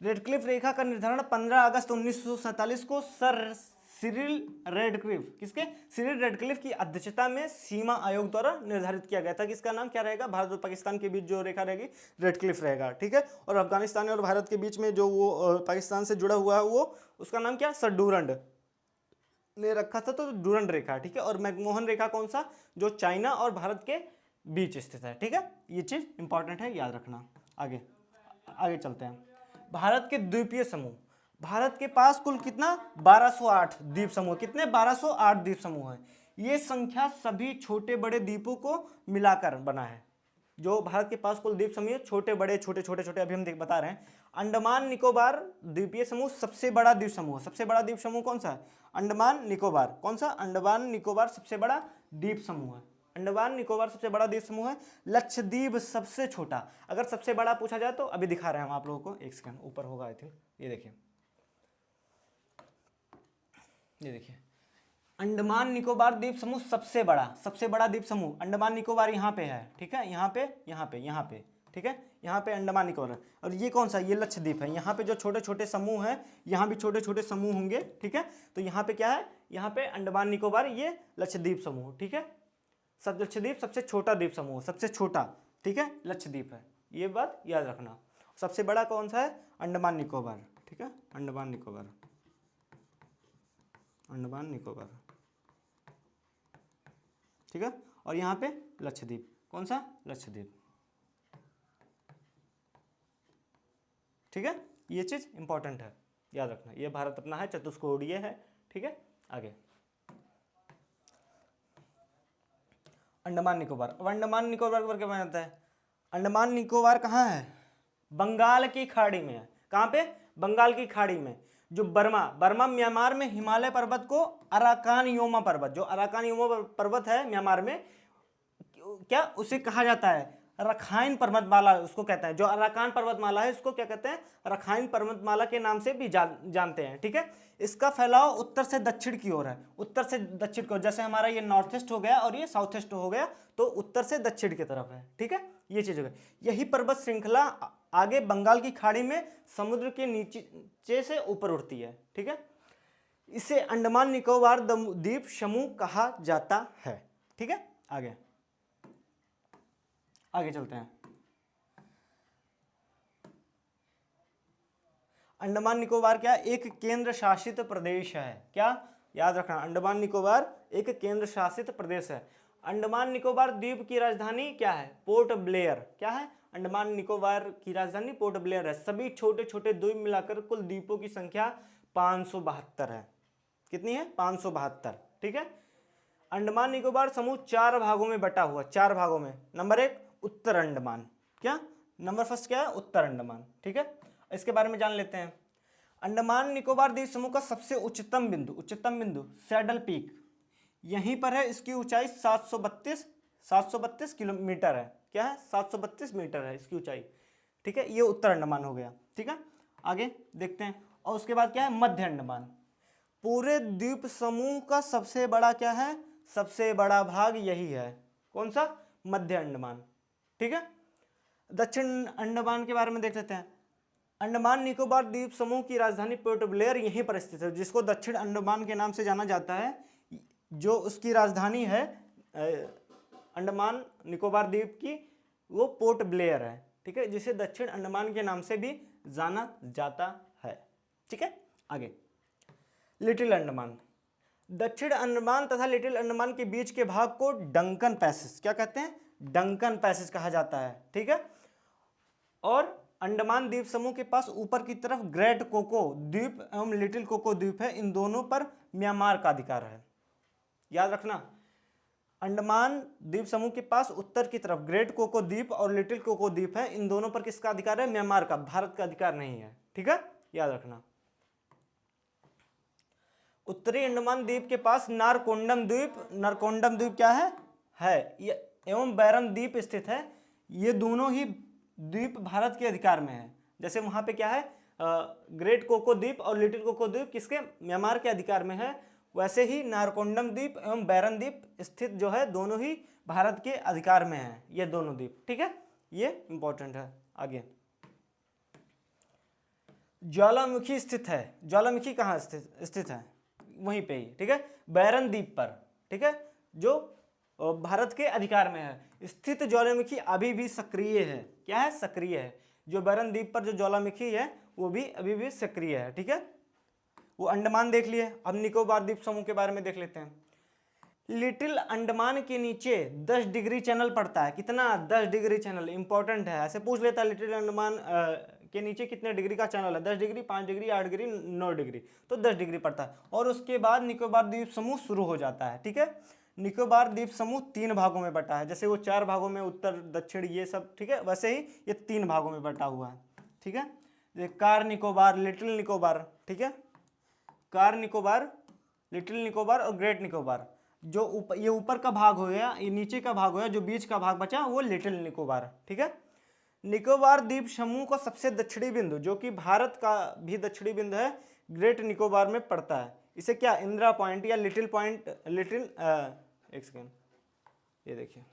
रेडक्लिफ रेखा का निर्धारण 15 अगस्त 1947 को सर सिरिल रेडक्लिफ, किसके? सिरिल रेडक्लिफ की अध्यक्षता में सीमा आयोग द्वारा निर्धारित किया गया था कि इसका नाम क्या रहेगा? भारत और पाकिस्तान के बीच जो रेखा रहेगी रेडक्लिफ रहेगा। ठीक है, और अफगानिस्तान और भारत के बीच में जो वो पाकिस्तान से जुड़ा हुआ है वो, उसका नाम क्या? सर डूरंड ने रखा था, तो डूरंड रेखा। ठीक है, और मैकमोहन रेखा कौन सा? जो चाइना और भारत के बीच स्थित है। ठीक है, ये चीज इंपॉर्टेंट है, याद रखना। आगे चलते हैं। भारत के द्वीपीय समूह, भारत के पास कुल कितना? 1208 द्वीप समूह। कितने? 1208 द्वीप समूह है। ये संख्या सभी छोटे बड़े द्वीपों को मिलाकर बना है। जो भारत के पास कुल द्वीप समूह, छोटे बड़े, छोटे छोटे छोटे, अभी हम बता रहे हैं। अंडमान निकोबार द्वीपीय समूह सबसे बड़ा द्वीप समूह। सबसे बड़ा द्वीप समूह कौन सा है? अंडमान निकोबार। कौन सा? अंडमान निकोबार सबसे बड़ा द्वीप समूह है। अंडमान निकोबार सबसे बड़ा द्वीप समूह है। लक्षद्वीप सबसे छोटा। अगर सबसे बड़ा पूछा जाए तो अभी दिखा रहे हैं हम आप लोगों को, एक सेकंड, ऊपर होगा आई थिंक, ये देखिए, ये देखिए, अंडमान निकोबार द्वीप समूह सबसे बड़ा द्वीप समूह अंडमान निकोबार यहाँ पे है। ठीक है, यहाँ पे, ठीक है, यहाँ पे अंडमान निकोबार। और ये कौन सा? ये लक्षद्वीप है। यहाँ पे जो छोटे छोटे समूह हैं, यहाँ भी छोटे छोटे समूह होंगे। ठीक है, तो यहाँ पे क्या है? यहाँ पे अंडमान निकोबार, ये लक्षद्वीप समूह। ठीक है, लक्षद्वीप सबसे छोटा द्वीप समूह, सबसे छोटा। ठीक है, लक्षद्वीप है, ये बात याद रखना। सबसे बड़ा कौन सा है? अंडमान निकोबार। ठीक है, अंडमान निकोबार, ठीक है, और यहाँ पे लक्षद्वीप। कौन सा? लक्षद्वीप। ठीक है, ये चीज इंपॉर्टेंट है, याद रखना। ये भारत अपना है, चतुष्कोणीय है। ठीक है, आगे अंडमान निकोबार। अब अंडमान निकोबार पर क्या बनता है? अंडमान निकोबार कहाँ है? बंगाल की खाड़ी में है। कहाँ पे? बंगाल की खाड़ी में। जो बर्मा म्यांमार में हिमालय पर्वत को अराकान योमा पर्वत, जो अराकान योमा पर्वत है म्यांमार में, क्या उसे कहा जाता है? रखाइन पर्वतमाला उसको कहते हैं, जो अराकान पर्वतमाला है इसको क्या कहते हैं, रखाइन पर्वतमाला के नाम से भी जानते हैं। ठीक है, इसका फैलाव उत्तर से दक्षिण की ओर है, उत्तर से दक्षिण की ओर, जैसे हमारा ये नॉर्थ ईस्ट हो गया और ये साउथ ईस्ट हो गया, तो उत्तर से दक्षिण की तरफ है। ठीक है, ये चीज हो गई। यही पर्वत श्रृंखला आगे बंगाल की खाड़ी में समुद्र के नीचे से ऊपर उठती है। ठीक है, इसे अंडमान निकोबार द्वीप समूह कहा जाता है। ठीक है, आगे चलते हैं। अंडमान निकोबार क्या है, एक केंद्र शासित प्रदेश है। क्या याद रखना, अंडमान निकोबार एक केंद्र शासित प्रदेश है। अंडमान निकोबार द्वीप की राजधानी क्या है, पोर्ट ब्लेयर। क्या है, अंडमान निकोबार की राजधानी पोर्ट ब्लेयर है। सभी छोटे छोटे द्वीप मिलाकर कुल द्वीपों की संख्या 572 है। कितनी है, 572। ठीक है, अंडमान निकोबार समूह 4 भागों में बटा हुआ, 4 भागों में। नंबर 1 उत्तर अंडमान, क्या नंबर फर्स्ट क्या है, उत्तर अंडमान। ठीक है, इसके बारे में जान लेते हैं। अंडमान निकोबार द्वीप समूह का सबसे उच्चतम बिंदु सैडल पीक यहीं पर है। इसकी ऊंचाई 732 किलोमीटर है। क्या है, 732 मीटर है इसकी ऊंचाई। ठीक है, ये उत्तर अंडमान हो गया। ठीक है, आगे देखते हैं। और उसके बाद क्या है, मध्य अंडमान। पूरे द्वीप समूह का सबसे बड़ा क्या है, सबसे बड़ा भाग यही है। कौन सा, मध्य अंडमान। ठीक है, दक्षिण अंडमान के बारे में देख लेते हैं। अंडमान निकोबार द्वीप समूह की राजधानी पोर्ट ब्लेयर यहीं पर स्थित है, जिसको दक्षिण अंडमान के नाम से जाना जाता है। जो उसकी राजधानी है अंडमान निकोबार द्वीप की, वो पोर्ट ब्लेयर है। ठीक है, जिसे दक्षिण अंडमान के नाम से भी जाना जाता है। ठीक है, आगे लिटिल अंडमान। दक्षिण अंडमान तथा लिटिल अंडमान के बीच के भाग को डंकन पैसेज क्या कहते हैं, डंकन पैसेज कहा जाता है। ठीक है, और अंडमान द्वीप समूह के पास ऊपर की तरफ ग्रेट कोको द्वीप एवं लिटिल कोको द्वीप है। इन दोनों पर म्यांमार का अधिकार है। याद रखना, अंडमान द्वीप समूह के पास उत्तर की तरफ ग्रेट कोको द्वीप और लिटिल कोको द्वीप है। इन दोनों पर किसका अधिकार है, म्यांमार का, भारत का अधिकार नहीं है। ठीक है, याद रखना। उत्तरी अंडमान द्वीप के पास नारकोंडम द्वीप क्या है एवं बैरन द्वीप स्थित है। ये दोनों ही द्वीप भारत के अधिकार में है। जैसे वहां पे क्या है, ग्रेट कोको द्वीप और लिटिल कोको द्वीप किसके, म्यांमार के अधिकार में है, वैसे ही नारकोंडम द्वीप एवं बैरन द्वीप स्थित जो है दोनों ही भारत के अधिकार में है, ये दोनों द्वीप। ठीक है, ये इंपॉर्टेंट है। आगे ज्वालामुखी स्थित है। ज्वालामुखी कहाँ स्थित है, वहीं पे ही। ठीक है, बैरन द्वीप पर। ठीक है, जो भारत के अधिकार में है स्थित ज्वालामुखी अभी भी सक्रिय है। क्या है, सक्रिय है। जो बैरन द्वीप पर जो ज्वालामुखी है वो भी अभी भी सक्रिय है। ठीक है, वो अंडमान देख लिए। अब निकोबार द्वीप समूह के बारे में देख लेते हैं। लिटिल अंडमान के नीचे 10 डिग्री चैनल पड़ता है। कितना, 10 डिग्री चैनल। इंपॉर्टेंट है, ऐसे पूछ लेता है लिटिल अंडमान के नीचे कितने डिग्री का चैनल है, 10 डिग्री, 5 डिग्री, 8 डिग्री, 9 डिग्री, तो 10 डिग्री पड़ता है। और उसके बाद निकोबार द्वीप समूह शुरू हो जाता है। ठीक है, निकोबार द्वीप समूह 3 भागों में बटा है। जैसे वो 4 भागों में उत्तर दक्षिण ये सब, ठीक है, वैसे ही ये 3 भागों में बटा हुआ है। ठीक है, ये कार निकोबार, लिटिल निकोबार। ठीक है, कार निकोबार, लिटिल निकोबार और ग्रेट निकोबार। जो ये ऊपर का भाग हो गया, ये नीचे का भाग हो गया, जो बीच का भाग बचा वो लिटिल निकोबार। ठीक है, निकोबार द्वीप समूह का सबसे दक्षिणी बिंदु, जो कि भारत का भी दक्षिणी बिंदु है, ग्रेट निकोबार में पड़ता है। इसे क्या, इंदिरा पॉइंट या लिटिल पॉइंट, एक सेकेंड, ये देखिए,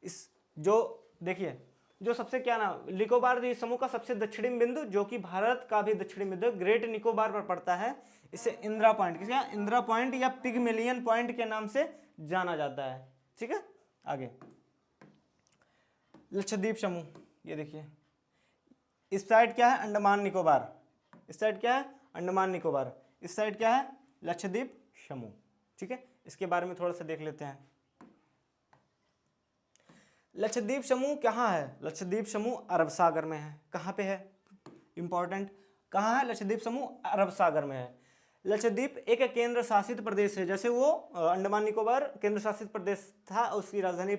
इस जो देखिए जो सबसे क्या ना, निकोबार द्वीप समूह का सबसे दक्षिणी बिंदु, जो कि भारत का भी दक्षिणी बिंदु ग्रेट निकोबार पर पड़ता है, इसे इंदिरा पॉइंट, किसका, इंदिरा पॉइंट या पिगमेलियन पॉइंट के नाम से जाना जाता है। ठीक है, आगे लक्षद्वीप समूह, ये देखिए, इस साइड क्या है, अंडमान निकोबार, इस साइड क्या है, अंडमान निकोबार, इस साइड क्या है, लक्षद्वीप समूह। ठीक है, इसके बारे में थोड़ा सा देख लेते हैं। लक्षद्वीप समूह कहाँ है, लक्षद्वीप समूह अरब सागर में है। कहाँ पे है, इंपॉर्टेंट, कहाँ है लक्षद्वीप समूह, अरब सागर में है। लक्षद्वीप एक केंद्र शासित प्रदेश है। जैसे वो अंडमान निकोबार केंद्र शासित प्रदेश था, उसकी राजधानी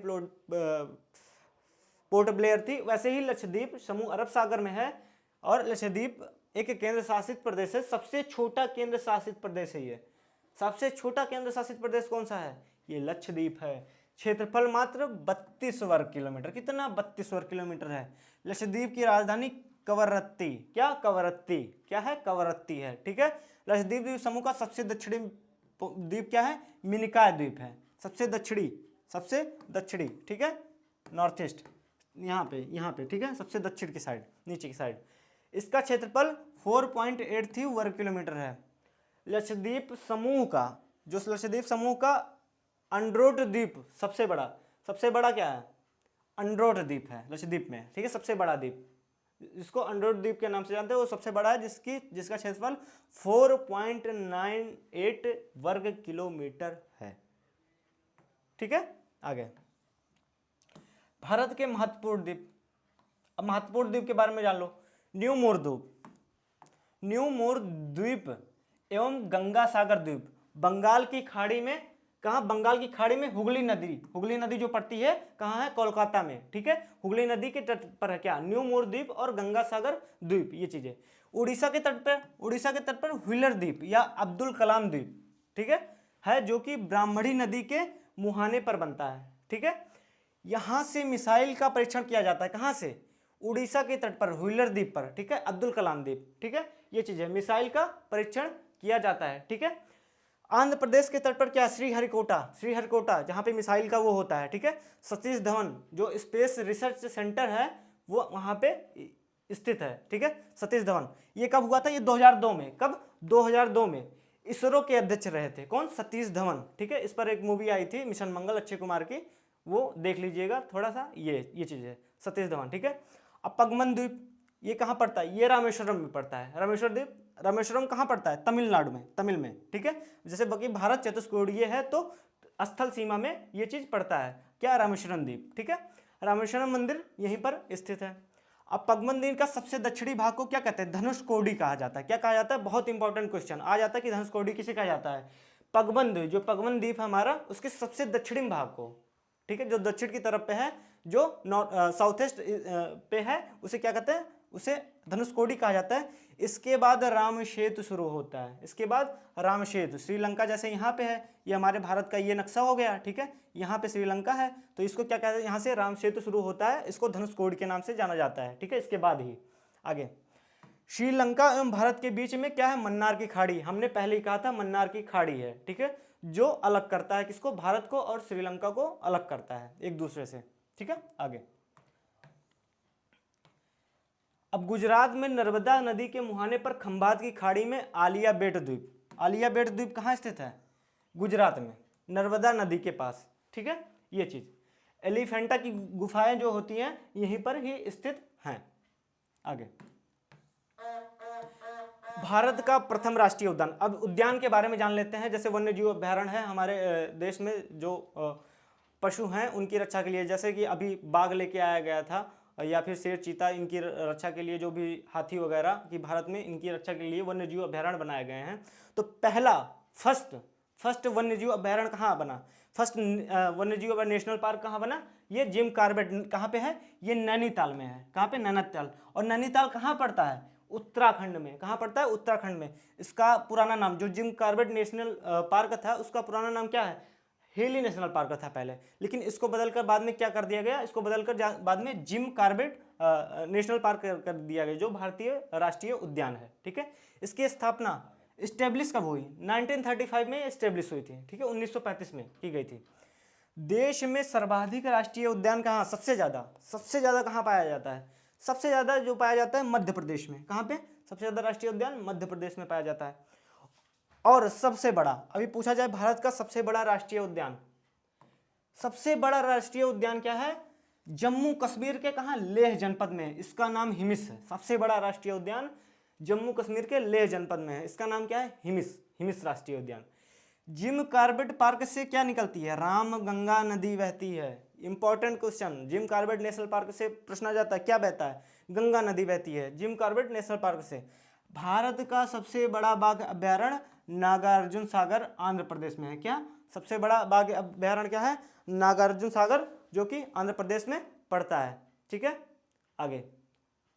पोर्ट ब्लेयर थी, वैसे ही लक्षद्वीप समूह अरब सागर में है। और लक्षद्वीप एक केंद्र शासित प्रदेश है, सबसे छोटा केंद्र शासित प्रदेश है ये। सबसे छोटा केंद्र शासित प्रदेश कौन सा है, ये लक्षद्वीप है। क्षेत्रफल मात्र 32 वर्ग किलोमीटर। कितना? 32 वर्ग किलोमीटर है। लक्षद्वीप की राजधानी कवरत्ती, क्या? कवरत्ती, क्या है? कवरत्ती है, ठीक है। लक्षद्वीप द्वीप समूह का सबसे दक्षिणी द्वीप क्या है? मिनिकॉय द्वीप है, सबसे दक्षिणी, ठीक है, नॉर्थ ईस्ट, यहाँ पे, ठीक है, सबसे दक्षिण की साइड, नीचे की साइड। इसका क्षेत्रफल 4.83 वर्ग किलोमीटर है। लक्षद्वीप समूह का अंड्रोट द्वीप सबसे बड़ा क्या है? अंड्रोट द्वीप है लक्षद्वीप में, ठीक है, सबसे बड़ा द्वीप, इसको अंड्रोट द्वीप के नाम से जानते हैं। वो सबसे बड़ा है जिसका क्षेत्रफल 4.98 वर्ग किलोमीटर है, ठीक है। आगे भारत के महत्वपूर्ण द्वीप। अब महत्वपूर्ण द्वीप के बारे में जान लो। न्यू मोर द्वीप एवं गंगा सागर द्वीप बंगाल की खाड़ी में, कहाँ? बंगाल की खाड़ी में हुगली नदी जो पड़ती है कहाँ है? कोलकाता में, ठीक है। हुगली नदी के तट पर है क्या? न्यू मोर द्वीप और गंगा सागर द्वीप, ये चीजें। उड़ीसा के तट पर व्हीलर द्वीप या अब्दुल कलाम द्वीप, ठीक है, जो कि ब्राह्मणी नदी के मुहाने पर बनता है, ठीक है। यहां से मिसाइल का परीक्षण किया जाता है। कहां से? उड़ीसा के तट पर व्हीलर द्वीप पर, ठीक है, अब्दुल कलाम द्वीप, ठीक है, ये चीज है, मिसाइल का परीक्षण किया जाता है, ठीक है। आंध्र प्रदेश के तट पर क्या? श्रीहरिकोटा, जहां पे मिसाइल का वो होता है, ठीक है। सतीश धवन जो स्पेस रिसर्च सेंटर है वो वहां पे स्थित है, ठीक है, सतीश धवन। ये कब हुआ था? ये 2002 में। कब? 2002 में। इसरो के अध्यक्ष रहे थे कौन? सतीश धवन, ठीक है। इस पर एक मूवी आई थी मिशन मंगल, अक्षय कुमार की, वो देख लीजिएगा थोड़ा सा। ये चीज है सतीश धवन, ठीक है। अब पगमन द्वीप ये कहाँ पड़ता है? ये रामेश्वरम में पड़ता है। रामेश्वरम कहाँ पड़ता है? तमिलनाडु में, तमिल में, ठीक है। जैसे बाकी भारत चतुष्कोणीय है तो स्थल सीमा में ये चीज पड़ता है, क्या? रामेश्वरम द्वीप, ठीक है। रामेश्वरम मंदिर यहीं पर स्थित है। अब पगमन द्वीप का सबसे दक्षिणी भाग को क्या कहते हैं? धनुषकोडी कहा जाता है। क्या कहा जाता है? बहुत इंपॉर्टेंट क्वेश्चन आ जाता है कि धनुषकोडी किसे कहा जाता है? पगमन द्वीप, जो पगमन द्वीप है हमारा, उसके सबसे दक्षिणी भाग को, ठीक है, जो दक्षिण की तरफ पे है, जो साउथ ईस्ट पे है, उसे क्या कहते हैं? उसे धनुषकोडी कहा जाता है। इसके बाद राम सेतु शुरू होता है। इसके बाद राम सेतु, श्रीलंका जैसे यहाँ पे है, ये हमारे भारत का ये नक्शा हो गया, ठीक है, यहाँ पे श्रीलंका है, तो इसको क्या कहते हैं? यहाँ से राम सेतु शुरू होता है, इसको धनुषकोडी के नाम से जाना जाता है, ठीक है। इसके बाद ही आगे श्रीलंका एवं भारत के बीच में क्या है? मन्नार की खाड़ी। हमने पहले ही कहा था मन्नार की खाड़ी है, ठीक है, जो अलग करता है किसको? भारत को और श्रीलंका को अलग करता है एक दूसरे से, ठीक है। आगे अब गुजरात में नर्मदा नदी के मुहाने पर खंभात की खाड़ी में आलिया बेट द्वीप कहाँ स्थित है? गुजरात में, नर्मदा नदी के पास, ठीक है, ये चीज। एलिफेंटा की गुफाएं जो होती हैं यहीं पर ही स्थित हैं। आगे भारत का प्रथम राष्ट्रीय उद्यान। अब उद्यान के बारे में जान लेते हैं। जैसे वन्य जीव अभ्यारण्य है हमारे देश में, जो पशु हैं उनकी रक्षा के लिए, जैसे कि अभी बाघ लेके आया गया था, या फिर शेर, चीता, इनकी रक्षा के लिए, जो भी हाथी वगैरह की भारत में इनकी रक्षा के लिए वन्य जीव अभ्यारण्य बनाए गए हैं। तो पहला फर्स्ट वन्य जीव अभ्यारण्य कहाँ बना? फर्स्ट वन्य जीव नेशनल पार्क कहाँ बना? ये जिम कॉर्बेट कहाँ पे है? ये नैनीताल में है। कहाँ पे? नैनीताल। और नैनीताल कहाँ पड़ता है? उत्तराखंड में। कहाँ पड़ता है? उत्तराखंड में। इसका पुराना नाम, जो जिम कॉर्बेट नेशनल पार्क था, उसका पुराना नाम क्या है? हेली नेशनल पार्क था पहले, लेकिन इसको बदलकर बाद में क्या कर दिया गया? इसको बदलकर बाद में जिम कॉर्बेट नेशनल पार्क कर दिया गया, जो भारतीय राष्ट्रीय उद्यान है, ठीक है। इसकी स्थापना स्टेब्लिश कब हुई? 1935 में स्टेब्लिश हुई थी, ठीक है, 1935 में की गई थी। देश में सर्वाधिक राष्ट्रीय उद्यान कहाँ? सबसे ज़्यादा कहाँ पाया जाता है? सबसे ज़्यादा जो पाया जाता है मध्य प्रदेश में। कहाँ पे सबसे ज़्यादा राष्ट्रीय उद्यान? मध्य प्रदेश में पाया जाता है। और सबसे बड़ा, अभी पूछा जाए भारत का सबसे बड़ा राष्ट्रीय उद्यान, सबसे बड़ा राष्ट्रीय उद्यान क्या है? जम्मू कश्मीर के कहाँ? लेह जनपद में। इसका नाम हिमिस है। सबसे बड़ा राष्ट्रीय उद्यान जम्मू कश्मीर के लेह जनपद में है। इसका नाम क्या है? हिमिस राष्ट्रीय उद्यान। जिम कॉर्बेट पार्क से क्या निकलती है? रामगंगा नदी बहती है। Important question, Jim Corbett national park से प्रश्न आ जाता है, क्या बहता है? गंगा नदी बहती है जिम कॉर्बेट नेशनल पार्क से। भारत का सबसे बड़ा बाघ अभ्यारण्य नागार्जुन सागर आंध्र प्रदेश में है। क्या सबसे बड़ा बाघ अभ्यारण्य क्या है? नागार्जुन सागर, जो कि आंध्र प्रदेश में पड़ता है, ठीक है। आगे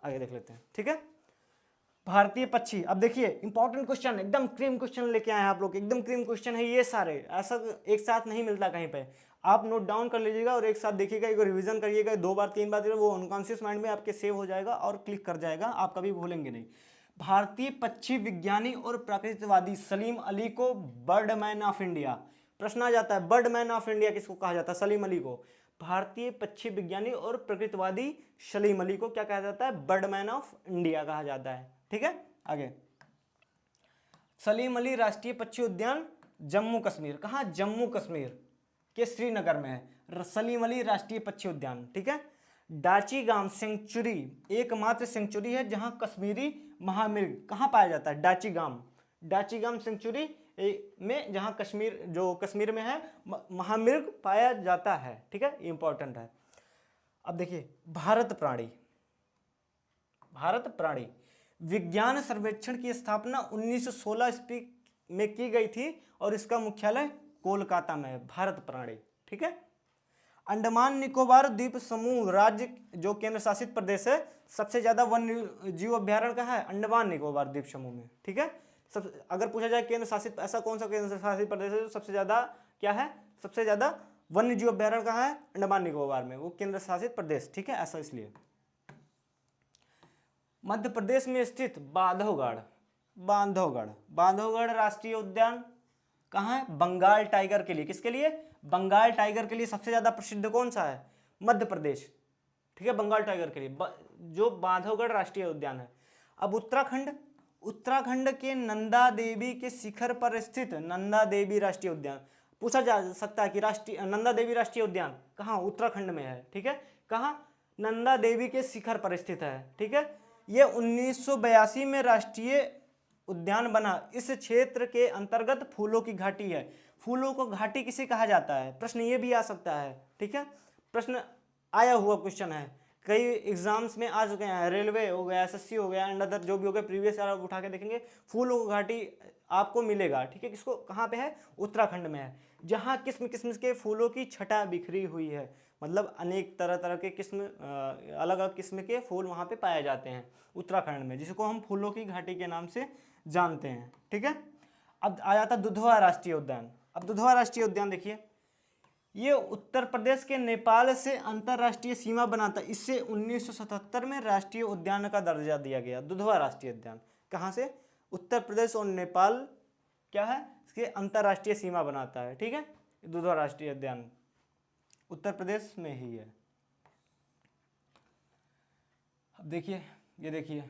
देख लेते हैं, ठीक है। भारतीय पक्षी, अब देखिए इंपॉर्टेंट क्वेश्चन, एकदम क्रीम क्वेश्चन लेके आए हैं आप लोग, एकदम क्रीम क्वेश्चन है ये सारे, ऐसा एक साथ नहीं मिलता कहीं पे। आप नोट डाउन कर लीजिएगा और एक साथ देखिएगा, एक रिवीजन करिएगा, 2 बार 3 बार, वो अनकॉन्शियस माइंड में आपके सेव हो जाएगा और क्लिक कर जाएगा, आप कभी भूलेंगे नहीं। भारतीय पक्षी विज्ञानी और प्रकृतिवादी सलीम अली को बर्डमैन ऑफ इंडिया, प्रश्न आ जाता है बर्डमैन ऑफ इंडिया किसको कहा जाता है? सलीम अली को। भारतीय पक्षी विज्ञानी और प्रकृतिवादी सलीम अली को क्या कहा जाता है? बर्डमैन ऑफ इंडिया कहा जाता है। ठीक है, आगे। सलीम अली राष्ट्रीय पक्षी उद्यान जम्मू कश्मीर, कहाँ? जम्मू कश्मीर के श्रीनगर में है सलीम अली राष्ट्रीय पक्षी उद्यान। ठीक है। डाचीगाम सेंचुरी एकमात्र सेंचुरी है जहां कश्मीरी महामृग कहाँ पाया जाता है? डाचीगाम, डाचीगाम सेंचुरी में जहां कश्मीर, जो कश्मीर में है, महामृग पाया जाता है। ठीक है, इंपॉर्टेंट है। अब देखिए भारत प्राणी, भारत प्राणी विज्ञान सर्वेक्षण की स्थापना 1916 ईस्वी में की गई थी और इसका मुख्यालय कोलकाता में है। भारत प्राणी। ठीक है। अंडमान निकोबार द्वीप समूह राज्य जो केंद्र शासित प्रदेश है, सबसे ज्यादा वन्य जीव अभ्यारण्य कहाँ है? अंडमान निकोबार द्वीप समूह में। ठीक है। सब अगर पूछा जाए केंद्र शासित, ऐसा कौन सा केंद्र शासित प्रदेश है जो सबसे ज्यादा क्या है? सबसे ज्यादा वन्य जीव अभ्यारण्य कहाँ है? अंडमान निकोबार में, वो केंद्र शासित प्रदेश। ठीक है, ऐसा इसलिए। मध्य प्रदेश में स्थित बांधवगढ़, बांधवगढ़, बांधवगढ़ राष्ट्रीय उद्यान कहाँ है? बंगाल टाइगर के लिए। किसके लिए? बंगाल टाइगर के लिए सबसे ज्यादा प्रसिद्ध कौन सा है? मध्य प्रदेश। ठीक है, बंगाल टाइगर के लिए जो बांधवगढ़ राष्ट्रीय उद्यान है। अब उत्तराखंड, उत्तराखंड के नंदा देवी के शिखर पर स्थित नंदा देवी राष्ट्रीय उद्यान, पूछा जा सकता है कि राष्ट्रीय नंदा देवी राष्ट्रीय उद्यान कहाँ? उत्तराखंड में है। ठीक है, कहाँ? नंदा देवी के शिखर पर स्थित है। ठीक है, ये 1982 में राष्ट्रीय उद्यान बना। इस क्षेत्र के अंतर्गत फूलों की घाटी है। फूलों को घाटी किसे कहा जाता है? प्रश्न ये भी आ सकता है। ठीक है, प्रश्न आया हुआ क्वेश्चन है, कई एग्जाम्स में आ चुके हैं, रेलवे हो गया, एसएससी हो गया, एंड अदर जो भी हो गया, प्रीवियस ईयर आप उठा के देखेंगे, फूलों की घाटी आपको मिलेगा। ठीक है, किसको, कहाँ पे है? उत्तराखंड में है, जहाँ किस्म किस्म के फूलों की छटा बिखरी हुई है। मतलब अनेक तरह तरह के किस्म, अलग अलग किस्म के फूल वहाँ पे पाए जाते हैं उत्तराखंड में, जिसको हम फूलों की घाटी के नाम से जानते हैं। ठीक है। अब आ जाता दुधवा राष्ट्रीय उद्यान। अब दुधवा राष्ट्रीय उद्यान देखिए, ये उत्तर प्रदेश के नेपाल से अंतरराष्ट्रीय सीमा बनाता है। इससे 1977 में राष्ट्रीय उद्यान का दर्जा दिया गया। दुधवा राष्ट्रीय उद्यान कहाँ से? उत्तर प्रदेश और नेपाल क्या है? इसके अंतरराष्ट्रीय सीमा बनाता है। ठीक है, दुधवा राष्ट्रीय उद्यान उत्तर प्रदेश में ही है। अब देखिए, ये देखिए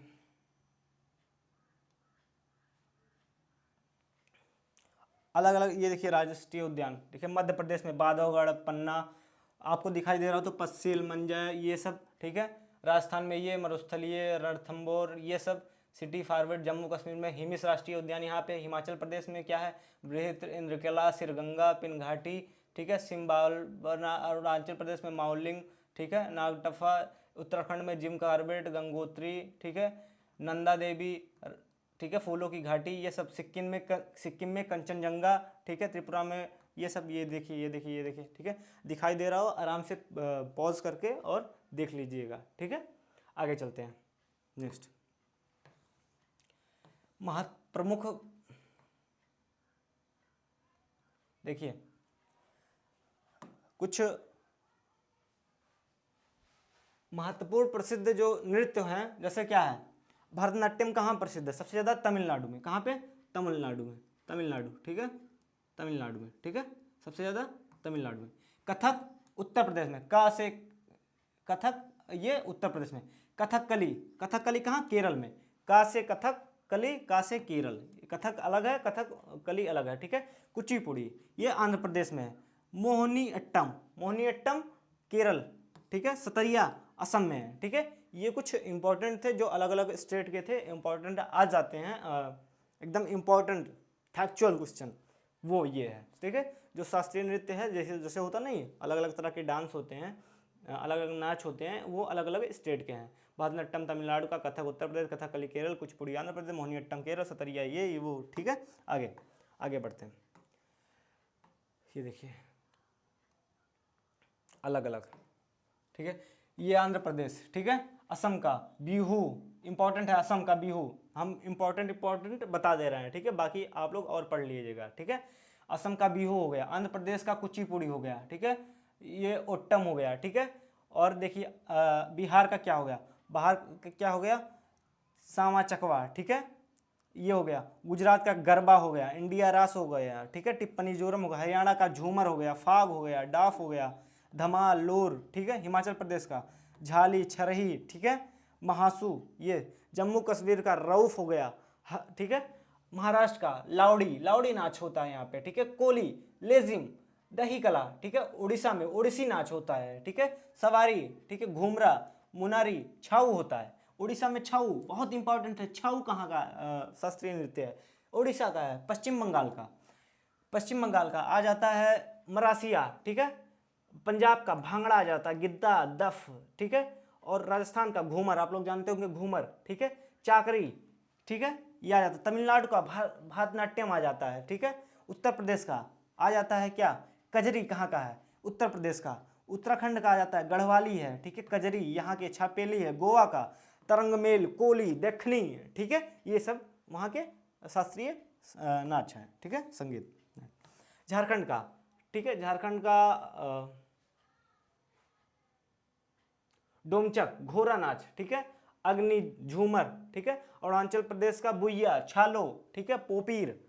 अलग अलग, ये देखिए राष्ट्रीय उद्यान, देखिए मध्य प्रदेश में बांधवगढ़, पन्ना आपको दिखाई दे रहा हो तो पस्सील, मंजय, ये सब। ठीक है, राजस्थान में ये मरुस्थलीय, रणथंभौर, ये सब। सिटी फॉरवर्ड जम्मू कश्मीर में हिमिस राष्ट्रीय उद्यान यहाँ पे। हिमाचल प्रदेश में क्या है? बृहत इंद्रकिला, सिरगंगा, पिनघाटी। ठीक है, सिम्बालबना, अरुणाचल प्रदेश में माउलिंग। ठीक है, नागटफा, उत्तराखंड में जिम कार्बेट, गंगोत्री। ठीक है, नंदा देवी। ठीक है, फूलों की घाटी, ये सब। सिक्किम में कंचनजंगा। ठीक है, त्रिपुरा में ये सब। ये देखिए, ये देखिए, ये देखिए। ठीक है, दिखाई दे रहा हो, आराम से पॉज करके और देख लीजिएगा। ठीक है, आगे चलते हैं। नेक्स्ट प्रमुख, देखिए कुछ महत्वपूर्ण प्रसिद्ध जो नृत्य हैं, जैसे क्या है? भरतनाट्यम कहाँ प्रसिद्ध है? सबसे ज़्यादा तमिलनाडु में। कहाँ पे? तमिलनाडु में, तमिलनाडु। ठीक है, तमिलनाडु में। ठीक है, सबसे ज़्यादा तमिलनाडु में। कथक उत्तर प्रदेश में, का से कथक, ये उत्तर प्रदेश में। कथकली, कथकली कहाँ? केरल में। का से कथक कली, का से केरल। कथक अलग है, कथक कली अलग है। ठीक है, कुचिपुड़ी ये आंध्र प्रदेश में है। मोहिनीअट्टम, मोहिनीअट्टम केरल। ठीक है, सतरिया असम में है। ठीक है, ये कुछ इंपॉर्टेंट थे जो अलग अलग स्टेट के थे, इंपॉर्टेंट आ जाते हैं, एकदम इंपॉर्टेंट फैक्चुअल क्वेश्चन वो ये है। ठीक है, जो शास्त्रीय नृत्य है, जैसे जैसे होता नहीं, अलग अलग तरह के डांस होते हैं, अलग अलग नाच होते हैं, वो अलग अलग स्टेट के हैं। भरतनाट्यम तमिलनाडु का, कथक उत्तर प्रदेश, कथकली केरल, कुचिपुड़ी आंध्र प्रदेश, मोहिनीअट्टम केरल, सतरिया ये वो। ठीक है, आगे आगे बढ़ते हैं। ये देखिए अलग अलग। ठीक है, ये आंध्र प्रदेश। ठीक है, असम का बिहू इंपॉर्टेंट है, असम का बिहू हम इंपॉर्टेंट बता दे रहे हैं। ठीक है, बाकी आप लोग और पढ़ लीजिएगा। ठीक है, असम का बिहू हो गया, आंध्र प्रदेश का कुचिपुड़ी हो गया, ठीक है, ये ओट्टम हो गया, ठीक है। और देखिए बिहार का क्या हो गया, बिहार का क्या हो गया, सामा चकवा, ठीक है, ये हो गया। गुजरात का गरबा हो गया, इंडिया रास हो गया, ठीक है, टिप्पणी जोरम हो गया। हरियाणा का झूमर हो गया, फाग हो गया, डाफ हो गया, धमाल, लोर, ठीक है। हिमाचल प्रदेश का झाली, छरही, ठीक है, महासू, ये जम्मू कश्मीर का रऊफ हो गया, ठीक है। महाराष्ट्र का लावड़ी, लावड़ी नाच होता है यहाँ पे, ठीक है। कोली, लेजिम, दही कला, ठीक है। उड़ीसा में ओडिसी नाच होता है, ठीक है। सवारी, ठीक है, घूमरा, मुनारी, छाऊ होता है। उड़ीसा में छाऊ बहुत इंपॉर्टेंट है। छाऊ कहाँ का शास्त्रीय नृत्य है, उड़ीसा का है, पश्चिम बंगाल का। पश्चिम बंगाल का आ जाता है मरासिया, ठीक है। पंजाब का भांगड़ा आ जाता है, गिद्दा, दफ, ठीक है। और राजस्थान का घूमर, आप लोग जानते होंगे घूमर, ठीक है। चाकरी, ठीक है, ये आ जाता है। तमिलनाडु का भारतनाट्यम आ जाता है, ठीक है। उत्तर प्रदेश का आ जाता है क्या, कजरी, कहाँ का है, उत्तर प्रदेश का। उत्तराखंड का आ जाता है गढ़वाली है, ठीक है, कजरी यहाँ के। छापेली है गोवा का, तरंगमेल, कोली, दखनी, ठीक है, ये सब वहाँ के शास्त्रीय नाच हैं, ठीक है, संगीत। झारखंड का, ठीक है, झारखंड का डोमचक, घोड़ा नाच, ठीक है। अग्नि, झूमर, ठीक है। अरुणाचल प्रदेश का बुइया, छालो, ठीक है, पोपीर,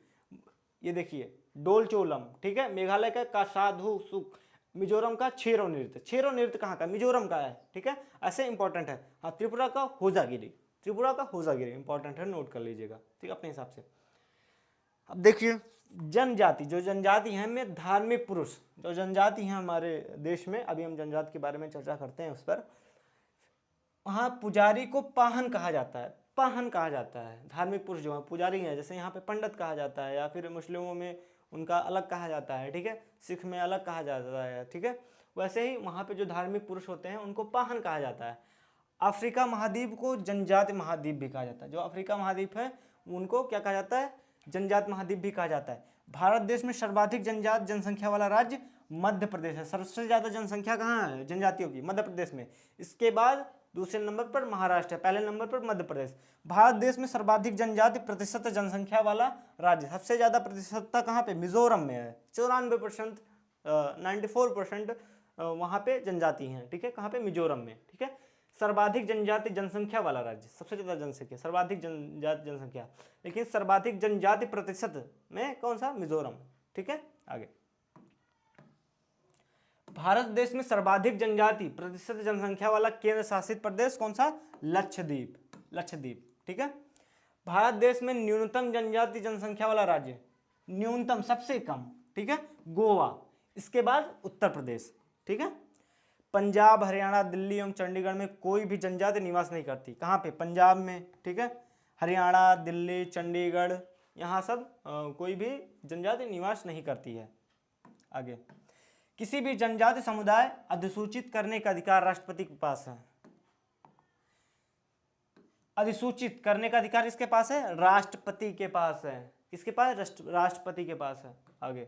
ये देखिए डोलचोलम, ठीक है। मेघालय का साधु सुख, मिजोरम का छेरो नृत्य। छेरो नृत्य कहाँ का, मिजोरम का है, ठीक है, ऐसे इंपॉर्टेंट है। हाँ, त्रिपुरा का होजागिरी, त्रिपुरा का होजागिरी इंपॉर्टेंट है, नोट कर लीजिएगा, ठीक है, अपने हिसाब से। अब देखिए जनजाति, जो जनजाति है में धार्मिक पुरुष, जो जनजाति हैं हमारे देश में, अभी हम जनजाति के बारे में चर्चा करते हैं उस पर। वहाँ पुजारी को पाहन कहा जाता है, पाहन कहा जाता है। धार्मिक पुरुष जो है पुजारी हैं, जैसे यहाँ पे पंडित कहा जाता है, या फिर मुस्लिमों में उनका अलग कहा जाता है, ठीक है, सिख में अलग कहा जाता है, ठीक है। वैसे ही वहाँ पे जो धार्मिक पुरुष होते हैं उनको पाहन कहा जाता है। अफ्रीका महाद्वीप को जनजाति महाद्वीप भी कहा जाता है। जो अफ्रीका महाद्वीप है उनको क्या कहा जाता है, जनजाति महाद्वीप भी कहा जाता है। भारत देश में सर्वाधिक जनजाति जनसंख्या वाला राज्य मध्य प्रदेश है। सबसे ज़्यादा जनसंख्या कहाँ है जनजातियों की, मध्य प्रदेश में। इसके बाद दूसरे नंबर पर महाराष्ट्र है, पहले नंबर पर मध्य प्रदेश। भारत देश में सर्वाधिक जनजाति प्रतिशत जनसंख्या वाला राज्य, सबसे ज़्यादा प्रतिशतता कहाँ पे, मिजोरम में है। 94%, 94% वहाँ पे जनजाति हैं, ठीक है, कहाँ पे, मिजोरम में, ठीक है। सर्वाधिक जनजाति जनसंख्या वाला राज्य, सबसे ज़्यादा जनसंख्या, सर्वाधिक जनजाति जनसंख्या, लेकिन सर्वाधिक जनजाति प्रतिशत में कौन सा, मिजोरम, ठीक है। आगे, भारत देश में सर्वाधिक जनजाति प्रतिशत जनसंख्या वाला केंद्र शासित प्रदेश कौन सा, लक्षद्वीप, लक्षद्वीप, ठीक है। भारत देश में न्यूनतम जनजाति जनसंख्या वाला राज्य, न्यूनतम सबसे कम, ठीक है, गोवा। इसके बाद उत्तर प्रदेश, ठीक है। पंजाब, हरियाणा, दिल्ली एवं चंडीगढ़ में कोई भी जनजाति निवास नहीं करती। कहाँ पे, पंजाब में, ठीक है, हरियाणा, दिल्ली, चंडीगढ़, यहाँ सब कोई भी जनजाति निवास नहीं करती है। आगे, किसी भी जनजाति समुदाय अधिसूचित करने का अधिकार राष्ट्रपति के पास है। अधिसूचित करने का अधिकार किसके पास है, राष्ट्रपति के पास है। किसके पास, राष्ट्रपति के पास है। आगे,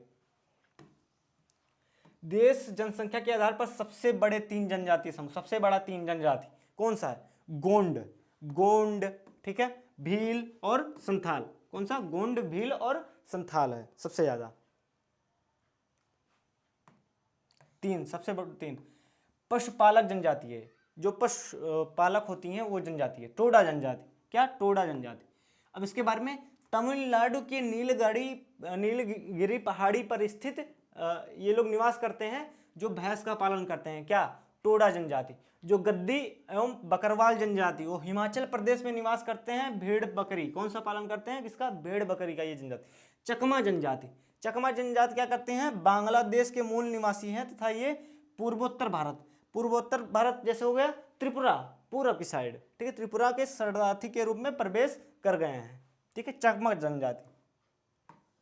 देश जनसंख्या के आधार पर सबसे बड़े 3 जनजातीय समूह, सबसे बड़ा 3 जनजाति कौन सा है, गोंड, गोंड, ठीक है, भील और संथाल। कौन सा, गोंड, भील और संथाल है सबसे ज्यादा। 3 सबसे बड़े 3। पशुपालक जनजाति है, जो पशुपालक होती हैं वो जनजाति है, टोडा जनजाति। क्या, टोडा जनजाति। अब इसके बारे में, तमिलनाडु के नीलगिरी पहाड़ी पर स्थित ये लोग निवास करते हैं जो भैंस का पालन करते हैं, क्या, टोडा जनजाति। जो गद्दी एवं बकरवाल जनजाति वो हिमाचल प्रदेश में निवास करते हैं, भेड़ बकरी, कौन सा पालन करते हैं, किसका, भेड़ बकरी का ये जनजाति। चकमा जनजाति, चकमा जनजाति क्या करते हैं, बांग्लादेश के मूल निवासी हैं तथा ये पूर्वोत्तर भारत जैसे हो गया त्रिपुरा, पूर्व की साइड, ठीक है, त्रिपुरा के शरणार्थी के रूप में प्रवेश कर गए हैं, ठीक है, चकमा जनजाति।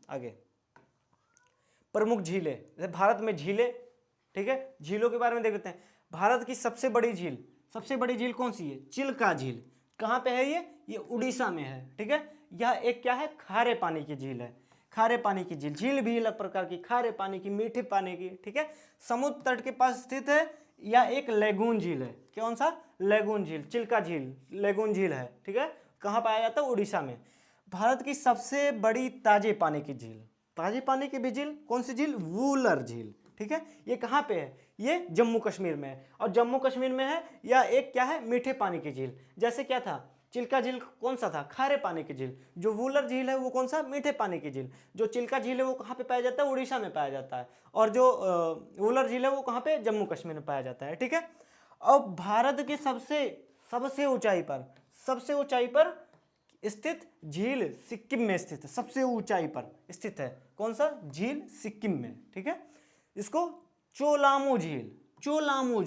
आगे, प्रमुख झीलें, जैसे भारत में झीलें, ठीक है, झीलों के बारे में देख लेते हैं। भारत की सबसे बड़ी झील कौन सी है, चिल्का झील। कहाँ पे है ये उड़ीसा में है, ठीक है। यह एक क्या है, खारे पानी की झील है, खारे पानी की झील। झील भी अलग प्रकार की, खारे पानी की, मीठे पानी की, ठीक है, समुद्र तट के पास स्थित है। या एक लेगून झील है, कौन सा, लेगून झील, चिल्का झील, लेगून झील है, ठीक है। कहाँ पाया जाता है, उड़ीसा में। भारत की सबसे बड़ी ताजे पानी की झील, ताजे पानी की भी झील, कौन सी झील? वूलर झील। ठीक है, ये कहाँ पे है? ये जम्मू कश्मीर में है, और जम्मू कश्मीर में है। या एक क्या है? मीठे पानी की झील। जैसे क्या था? चिल्का झील कौन सा था? खारे पानी की झील। जो वूलर झील है वो कौन सा? मीठे पानी की झील। जो चिल्का झील है वो कहाँ पे पाया जाता है? उड़ीसा में पाया जाता है। और जो वूलर झील है वो कहाँ पे? जम्मू कश्मीर में पाया जाता है। ठीक है, अब भारत के सबसे ऊंचाई पर स्थित झील सिक्किम में स्थित है। सबसे ऊंचाई पर स्थित है कौन सा? झील सिक्किम में। ठीक है, इसको चोलामो झील, सोलामो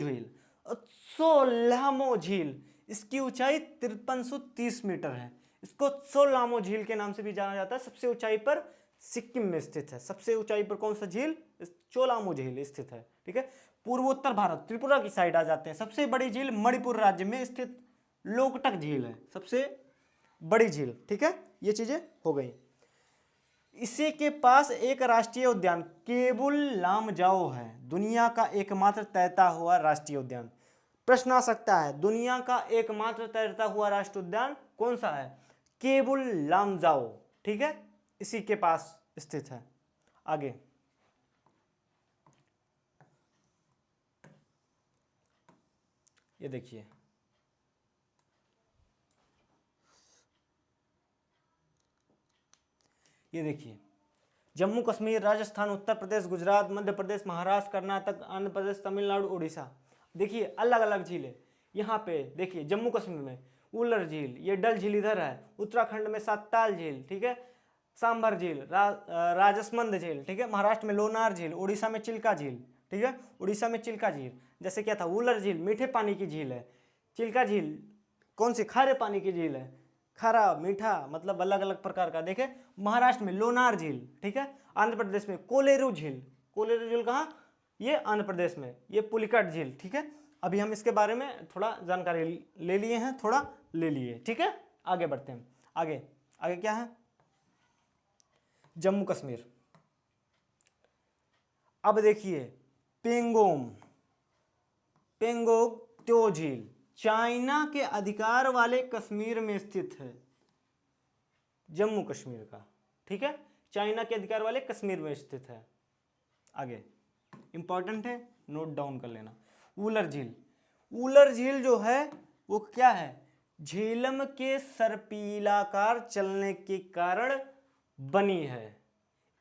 झील, इसकी ऊंचाई 5330 मीटर है। इसको सोलामो झील के नाम से भी जाना जाता है। सबसे ऊंचाई पर सिक्किम में स्थित है। सबसे ऊंचाई पर कौन सा झील? चोलामो झील स्थित है। ठीक है, पूर्वोत्तर भारत त्रिपुरा की साइड आ जाते हैं। सबसे बड़ी झील मणिपुर राज्य में स्थित लोकटक झील है, सबसे बड़ी झील। ठीक है, ये चीजें हो गई। इसी के पास एक राष्ट्रीय उद्यान केबुल लामजाओ है, दुनिया का एकमात्र तैरता हुआ राष्ट्रीय उद्यान। प्रश्न आ सकता है, दुनिया का एकमात्र तैरता हुआ राष्ट्रीय उद्यान कौन सा है? केबुल लामजाओ। ठीक है, इसी के पास स्थित है। आगे ये देखिए, ये देखिए, जम्मू कश्मीर, राजस्थान, उत्तर प्रदेश, गुजरात, मध्य प्रदेश, महाराष्ट्र, कर्नाटक, आंध्र प्रदेश, तमिलनाडु, उड़ीसा। देखिए अलग अलग झीलें। यहाँ पे देखिए जम्मू कश्मीर में उलर झील, ये डल झील इधर है। उत्तराखंड में साताल झील, ठीक है, सांभर झील, राजसमंद झील, ठीक है। महाराष्ट्र में लोनार झील, उड़ीसा में चिल्का झील, ठीक है, उड़ीसा में चिल्का झील। जैसे क्या था? उलर झील मीठे पानी की झील है। चिल्का झील कौन सी? खारे पानी की झील है। खारा मीठा मतलब अलग अलग प्रकार का। देखे महाराष्ट्र में लोनार झील, ठीक है। आंध्र प्रदेश में कोलेरू झील, कोलेरू झील कहाँ? ये आंध्र प्रदेश में। ये पुलिकट झील, ठीक है। अभी हम इसके बारे में थोड़ा जानकारी ले लिए हैं, थोड़ा ले लिए, ठीक है। आगे बढ़ते हैं। आगे आगे क्या है? जम्मू कश्मीर। अब देखिए पेंगोंग त्यो झील चाइना के अधिकार वाले कश्मीर में स्थित है, जम्मू कश्मीर का, ठीक है। चाइना के अधिकार वाले कश्मीर में स्थित है। आगे इंपॉर्टेंट है, नोट डाउन कर लेना। उलर झील, उलर झील जो है वो क्या है? झेलम के सर्पीलाकार चलने के कारण बनी है।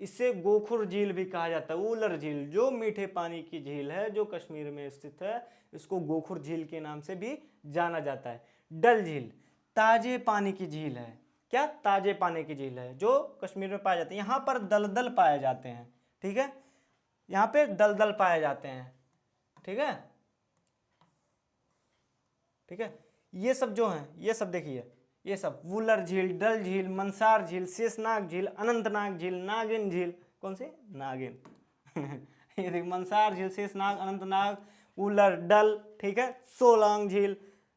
इसे गोखुर झील भी कहा जाता है। उलर झील जो मीठे पानी की झील है, जो कश्मीर में स्थित है, इसको गोखुर झील के नाम से भी जाना जाता है। डल झील ताजे पानी की झील है। क्या? ताजे पानी की झील है, जो कश्मीर में पाए जाते हैं। यहाँ पर दलदल पाए जाते हैं, ठीक है, यहाँ पे दलदल पाए जाते हैं, ठीक है, ठीक है। ये सब जो हैं, ये सब देखिए, ये सब वुलर झील, डल झील, मंसार झील, शेषनाग झील, अनंतनाग झील, नागिन झील, कौन से? नागिन ये देखिए मंसार झील, शेषनाग, अनंतनाग, वुलर, डल, ठीक है, सोलांग झील,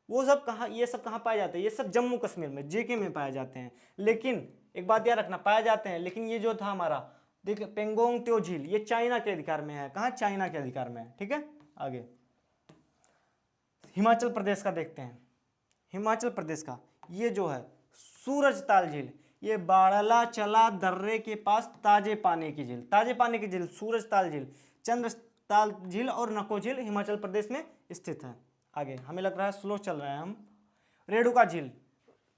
वो सब कहाँ? ये सब कहाँ पाए जाते हैं? ये सब जम्मू कश्मीर में, जेके में पाए जाते हैं। लेकिन एक बात याद रखना, पाए जाते हैं, लेकिन ये जो था हमारा, देखिए पेंगोंग त्यो झील, ये चाइना के अधिकार में है। कहाँ? चाइना के अधिकार में है, ठीक है। आगे हिमाचल प्रदेश का देखते हैं। हिमाचल प्रदेश का ये जो है सूरजताल झील, ये बाड़ाला-चला दर्रे के पास ताजे पानी की झील, ताजे पानी की झील सूरजताल झील, चंद्रताल झील और नको झील हिमाचल प्रदेश में स्थित है। आगे हमें लग रहा है स्लो चल रहे हैं हम। रेणुका झील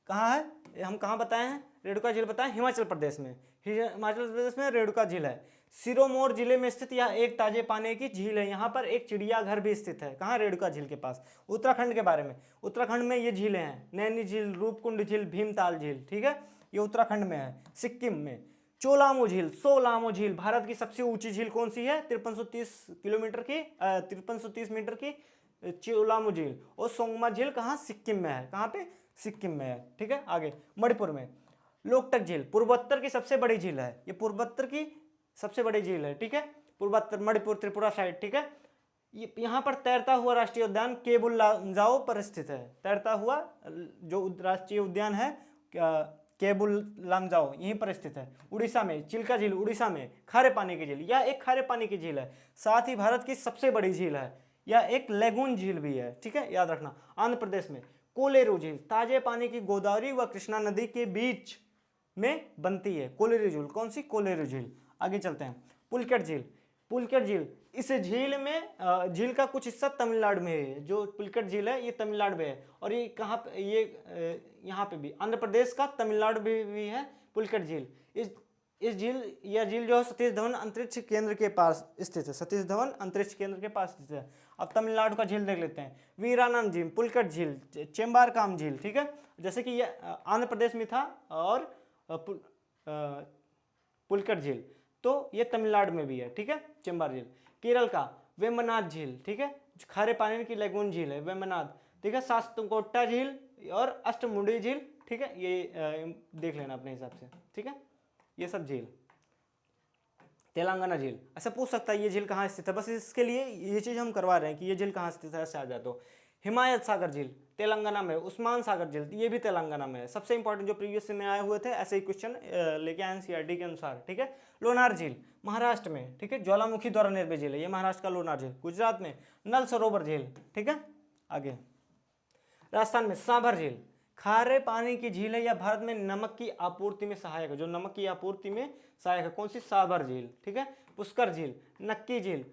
कहाँ है? हम कहाँ बताए हैं? रेणुका झील बताएं, हिमाचल प्रदेश में। हिमाचल प्रदेश में रेणुका झील है। सिरोमौर जिले में स्थित यह एक ताजे पानी की झील है। यहाँ पर एक चिड़ियाघर भी स्थित है। कहाँ? रेणुका झील के पास। उत्तराखंड के बारे में, उत्तराखंड में ये झीलें हैं, नैनी झील, रूपकुंड झील, भीमताल झील, ठीक है, ये उत्तराखंड में है। सिक्किम में चोलामो झील, सोलामो झील, भारत की सबसे ऊंची झील कौन सी है? 5330 किलोमीटर की 5330 मीटर की चोलामो झील। और सोंगमा झील कहाँ? सिक्किम में है। कहाँ पे? सिक्किम में है, ठीक है। आगे मणिपुर में लोकटक झील पूर्वोत्तर की सबसे बड़ी झील है। ये पूर्वोत्तर की सबसे बड़ी झील है, ठीक है, पूर्वोत्तर मणिपुर त्रिपुरा साइड, ठीक है। यहाँ पर तैरता हुआ राष्ट्रीय उद्यान केबुल लामजाओ पर स्थित है। तैरता हुआ जो राष्ट्रीय उद्यान है केबुल लामजाओ यहीं पर स्थित है। उड़ीसा में चिल्का झील, उड़ीसा में खारे पानी की झील, यह एक खारे पानी की झील है। साथ ही भारत की सबसे बड़ी झील है। यह एक लेगून झील भी है, ठीक है, याद रखना। आंध्र प्रदेश में कोलेरू झील ताजे पानी की गोदावरी व कृष्णा नदी के बीच में बनती है। कोलेरू झील कौन सी? कोलेरू झील। आगे चलते हैं। पुलकेट झील, पुलकेट झील, इस झील में झील का कुछ हिस्सा तमिलनाडु में है। जो पुलकेट झील है ये तमिलनाडु में है, और ये कहाँ पे, ये यहाँ पे भी आंध्र प्रदेश का तमिलनाडु में भी है पुलकेट झील। इस झील, यह झील जो है सतीश धवन अंतरिक्ष केंद्र के पास स्थित है, सतीश धवन अंतरिक्ष केंद्र के पास स्थित है। अब तमिलनाडु का झील देख लेते हैं। वीरानंद झील, पुलकेट झील, चेम्बारकाम झील, ठीक है। जैसे कि ये आंध्र प्रदेश में था, और पुलकेट झील तो ये तमिलनाडु में भी है, ठीक है, चेम्बार झील। केरल का वेम्बनाड झील, ठीक है, खारे पानी की लेगून झील है वेम्बनाड, ठीक है। सातकोटा झील और अष्टमुंडी झील, ठीक है, ये देख लेना अपने हिसाब से, ठीक है, ये सब झील। तेलंगाना झील, ऐसा पूछ सकता है ये झील कहाँ स्थित है, बस इसके लिए ये चीज़ हम करवा रहे हैं कि ये झील कहाँ स्थित है, ऐसे आ जाए तो। हिमायत सागर झील तेलंगाना में, उस्मान सागर झील ये भी तेलंगाना में है। सबसे इंपॉर्टेंट जो प्रीवियस में आए हुए थे ऐसे ही क्वेश्चन लेके आए एनसीईआरटी के अनुसार, ठीक है। लोनार झील महाराष्ट्र में, ठीक है, ज्वालामुखी द्वारा निर्मित झील है ये, महाराष्ट्र का लोनार झील। गुजरात में नल सरोवर झील, ठीक है। आगे राजस्थान में सांभर झील, खारे पानी की झील है, या भारत में नमक की आपूर्ति में सहायक है, जो नमक की आपूर्ति में सहायक है। कौन सी? सांभर झील, ठीक है। पुष्कर झील, नक्की झील,